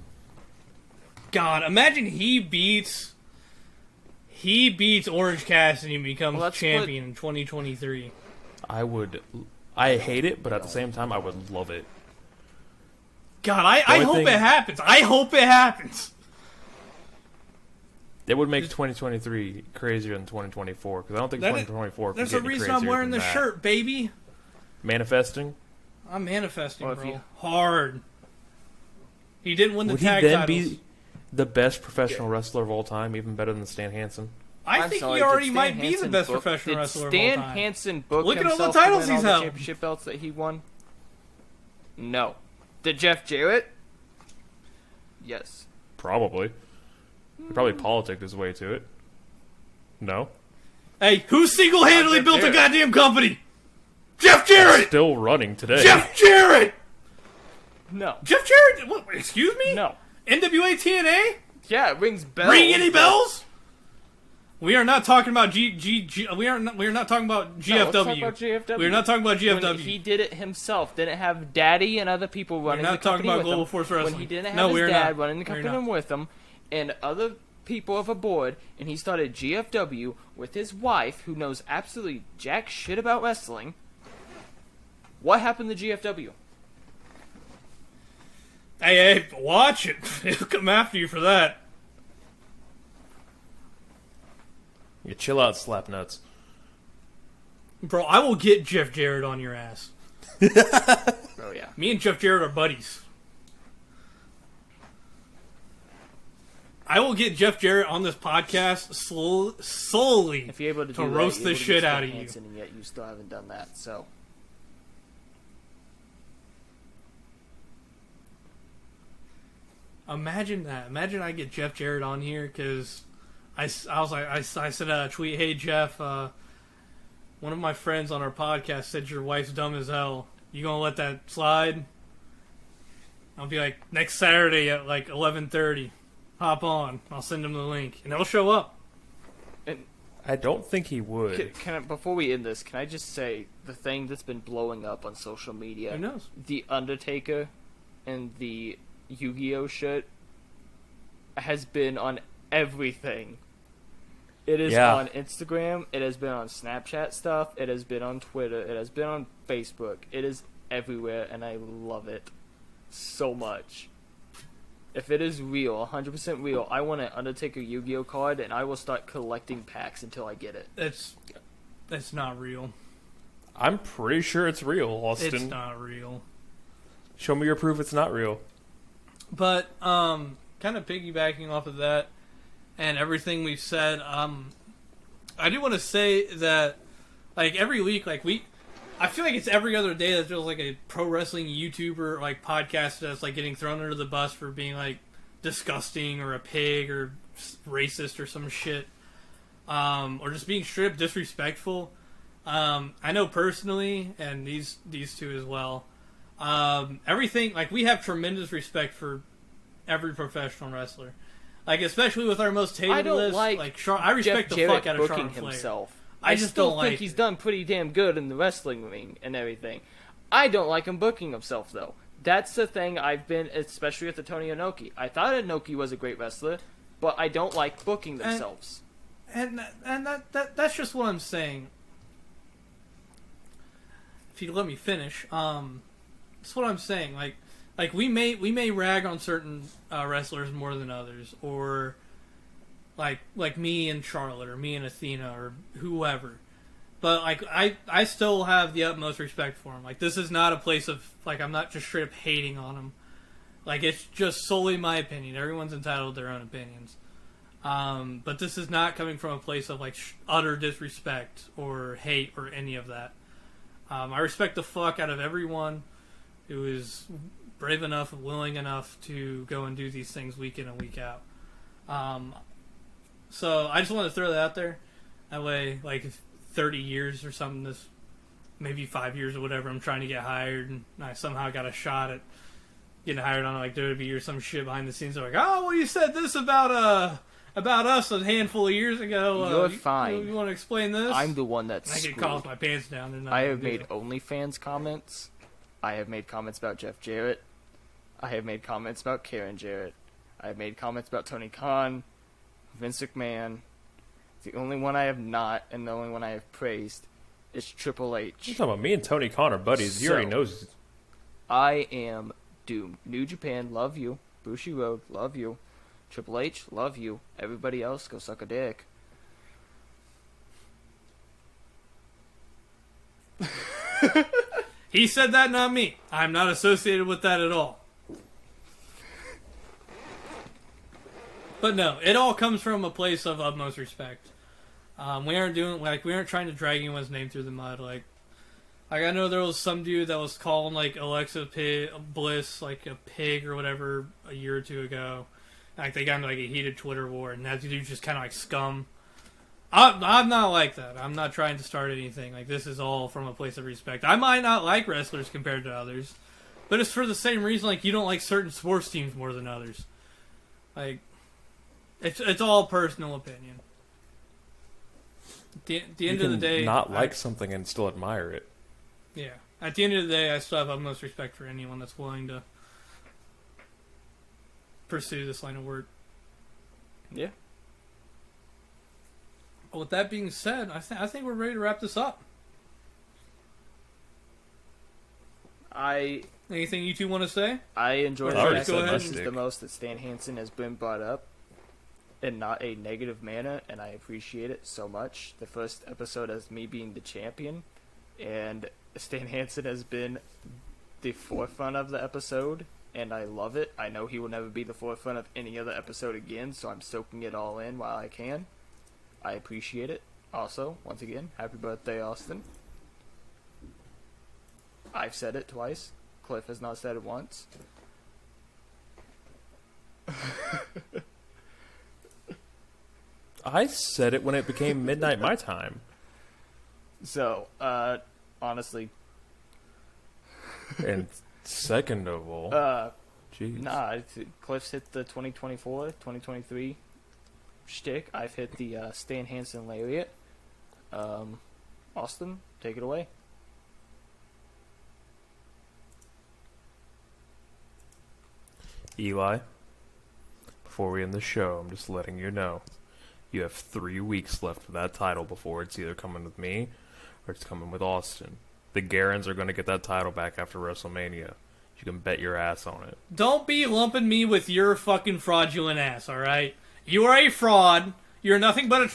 God, imagine he beats Orange Cassidy and becomes Well, that's champion in 2023. I hate it, but at the same time, I would love it. God, I hope it happens. I hope it happens. It would make 2023 crazier than 2024, because I don't think 2024 can There's get a any reason crazier I'm wearing than this that. shirt, baby. Manifesting? I'm manifesting, Well, bro. Hard. He didn't win the Would he tag then titles. be the best professional wrestler of all time, even better than Stan Hansen? I I'm think sorry, he already did Stan might be the Hansen best book- professional wrestler Did of all Stan time. Hansen book Look at all the himself titles to win he's all the held. championship belts that he won? No. Did Jeff Jarrett? Yes. Probably. He probably politicked his way to it. No? Hey, who single-handedly Jeff built a Jarrett. goddamn company? Jeff It's Jarrett! still running today. Jeff Jarrett! No. Jeff Jarrett? What, excuse me? No. NWA TNA? Yeah, it rings bells. Ring any bells? We are not talking about we are not talking about GFW. No, let's talk about GFW. We are not talking about GFW. When he did it himself, didn't have Daddy and other people running not the company talking about with Global him. Force Wrestling. When he didn't have No, we his are dad not. running the We are company not. with him, and other people of a board, and he started GFW with his wife, who knows absolutely jack shit about wrestling. What happened to GFW? Hey, watch it. He'll come after you for that. You chill out, slap nuts. Bro, I will get Jeff Jarrett on your ass. Oh yeah. Me and Jeff Jarrett are buddies. I will get Jeff Jarrett on this podcast solely If you're able to to do roast that, the you're able to shit get out of Stan you. Hansen, and yet you still haven't done that. So Imagine that. Imagine I get Jeff Jarrett on here because I sent a tweet, hey Jeff, one of my friends on our podcast said your wife's dumb as hell. You gonna let that slide? I'll be like, next Saturday at like 11:30. Hop on. I'll send him the link, and he'll show up. I don't think he would. can I, before we end this, can I just say the thing that's been blowing up on social media? Who knows? The Undertaker and the Yu-Gi-Oh shit has been on everything. It is Yeah. on Instagram, it has been on Snapchat stuff, it has been on Twitter, it has been on Facebook. It is everywhere, and I love it so much. If it is real, 100% real, I want an Undertaker Yu-Gi-Oh card, and I will start collecting packs until I get it. That's not real. I'm pretty sure it's real, Austin. It's not real. Show me your proof it's not real. But kind of piggybacking off of that and everything we've said, I do want to say that like every week, I feel like it's every other day that there's like a pro wrestling YouTuber like podcast that's like getting thrown under the bus for being like disgusting or a pig or racist or some shit, or just being straight up disrespectful. I know personally, and these two as well. Everything, like, we have tremendous respect for every professional wrestler. Like, especially with our most hated I don't list. like I respect Jeff the Jarrett fuck out of booking Charlotte Flair. himself. I just still don't think like he's it. done pretty damn good in the wrestling ring and everything. I don't like him booking himself though. That's the thing I've been, especially with the Tony Inoki. I thought Inoki was a great wrestler, but I don't like booking themselves. And that's just what I'm saying. If you let me finish, that's what I'm saying. Like we may rag on certain wrestlers more than others, or like me and Charlotte, or me and Athena, or whoever. But like I still have the utmost respect for him. Like, this is not a place of like, I'm not just straight up hating on him. Like, it's just solely my opinion. Everyone's entitled to their own opinions. But this is not coming from a place of like utter disrespect or hate or any of that. I respect the fuck out of everyone who is brave enough and willing enough to go and do these things week in and week out. So I just want to throw that out there. That way, like, if 30 years or something, this maybe 5 years or whatever, I'm trying to get hired, and I somehow got a shot at getting hired on like WWE or some shit behind the scenes. They're like, oh, well, you said this about us a handful of years ago. You're fine. You want to explain this? I'm the one that's I get screwed. caught with my pants down. They're not I gonna have do made it. OnlyFans comments. I have made comments about Jeff Jarrett. I have made comments about Karen Jarrett. I have made comments about Tony Khan, Vince McMahon. The only one I have not, and the only one I have praised, is Triple You're H. talking about me and Tony Khan are buddies. He already knows. I am Doom, New Japan, love you. Bushi Road, love you. Triple H, love you. Everybody else, go suck a dick. He said that, not me. I'm not associated with that at all. But no, it all comes from a place of utmost respect. We aren't trying to drag anyone's name through the mud. Like I know there was some dude that was calling like Alexa Bliss like a pig or whatever a year or two ago. Like they got into like a heated Twitter war, and that dude just kind of like scum. I'm not like that. I'm not trying to start anything. Like this is all from a place of respect. I might not like wrestlers compared to others, but it's for the same reason. Like you don't like certain sports teams more than others. Like it's all personal opinion. At the end of the day, not like something and still admire it. Yeah. At the end of the day, I still have utmost respect for anyone that's willing to pursue this line of work. Yeah. Well, with that being said, I think we're ready to wrap this up. Anything you two want to say? I enjoy the Alright, fact go that ahead. this is the most that Stan Hansen has been brought up in not a negative manner, and I appreciate it so much. The first episode as me being the champion, and Stan Hansen has been the forefront of the episode, and I love it. I know he will never be the forefront of any other episode again, so I'm soaking it all in while I can. I appreciate it. Also, once again, happy birthday, Austin. I've said it twice. Cliff has not said it once. I said it when it became midnight my time. So, honestly, And second of all, jeez. nah, Cliff's hit the 2024, 2023 shtick. I've hit the Stan Hansen lariat. Austin, take it away. Eli, before we end the show, I'm just letting you know, you have 3 weeks left for that title before it's either coming with me or it's coming with Austin. The Garens are going to get that title back after WrestleMania. You can bet your ass on it. Don't be lumping me with your fucking fraudulent ass, alright? You are a fraud. You're nothing but a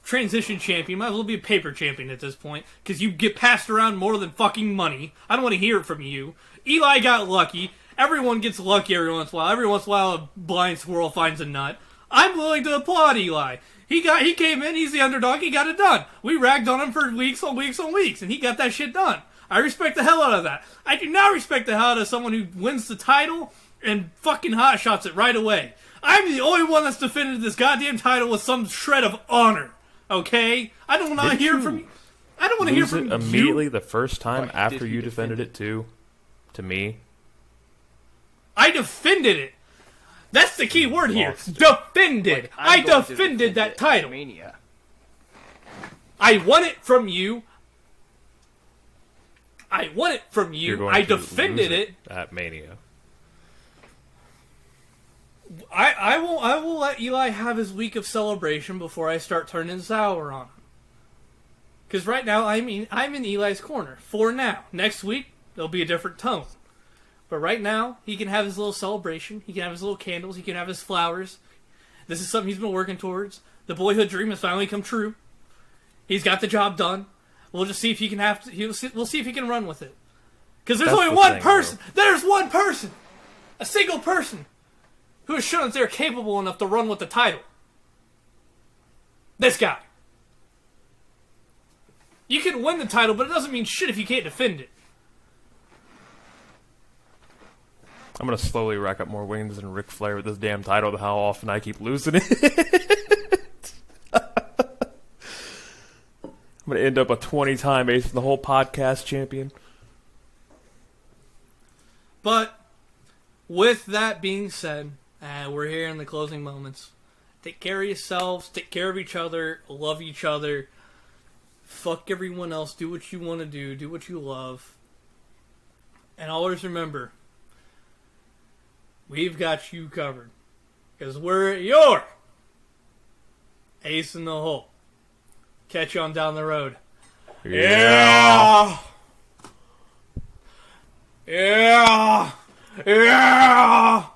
transition champion. You might as well be a paper champion at this point, because you get passed around more than fucking money. I don't want to hear it from you. Eli got lucky. Everyone gets lucky every once in a while. Every once in a while, a blind squirrel finds a nut. I'm willing to applaud Eli. He came in, he's the underdog, he got it done. We ragged on him for weeks on weeks on weeks, and he got that shit done. I respect the hell out of that. I do not respect the hell out of someone who wins the title and fucking hot shots it right away. I'm the only one that's defended this goddamn title with some shred of honor. Okay? I don't want to hear from you. I don't want to hear from immediately you. The first time Why after did you you defended defend it to me. I defended it. That's the key word here. Lost it. Defended. Like, I I'm going to defended defend that it at title. Mania. I won it from you. I won it from You're you. going I to defended lose it. at Mania. I will let Eli have his week of celebration before I start turning sour on him. Because right now I'm in Eli's corner for now. Next week there'll be a different tone. But right now he can have his little celebration. He can have his little candles. He can have his flowers. This is something he's been working towards. The boyhood dream has finally come true. He's got the job done. We'll just see if he can we'll see if he can run with it. Because there's That's only the one thing, person. though. There's one person. A single person. Who has shown that they're capable enough to run with the title. This guy. You can win the title, but it doesn't mean shit if you can't defend it. I'm going to slowly rack up more wins than Ric Flair with this damn title to how often I keep losing it. I'm going to end up a 20-time ace in the whole podcast champion. But with that being said, we're here in the closing moments. Take care of yourselves. Take care of each other. Love each other. Fuck everyone else. Do what you want to do. Do what you love. And always remember, we've got you covered. Because we're your ace in the hole. Catch you on down the road. Yeah. Yeah. Yeah!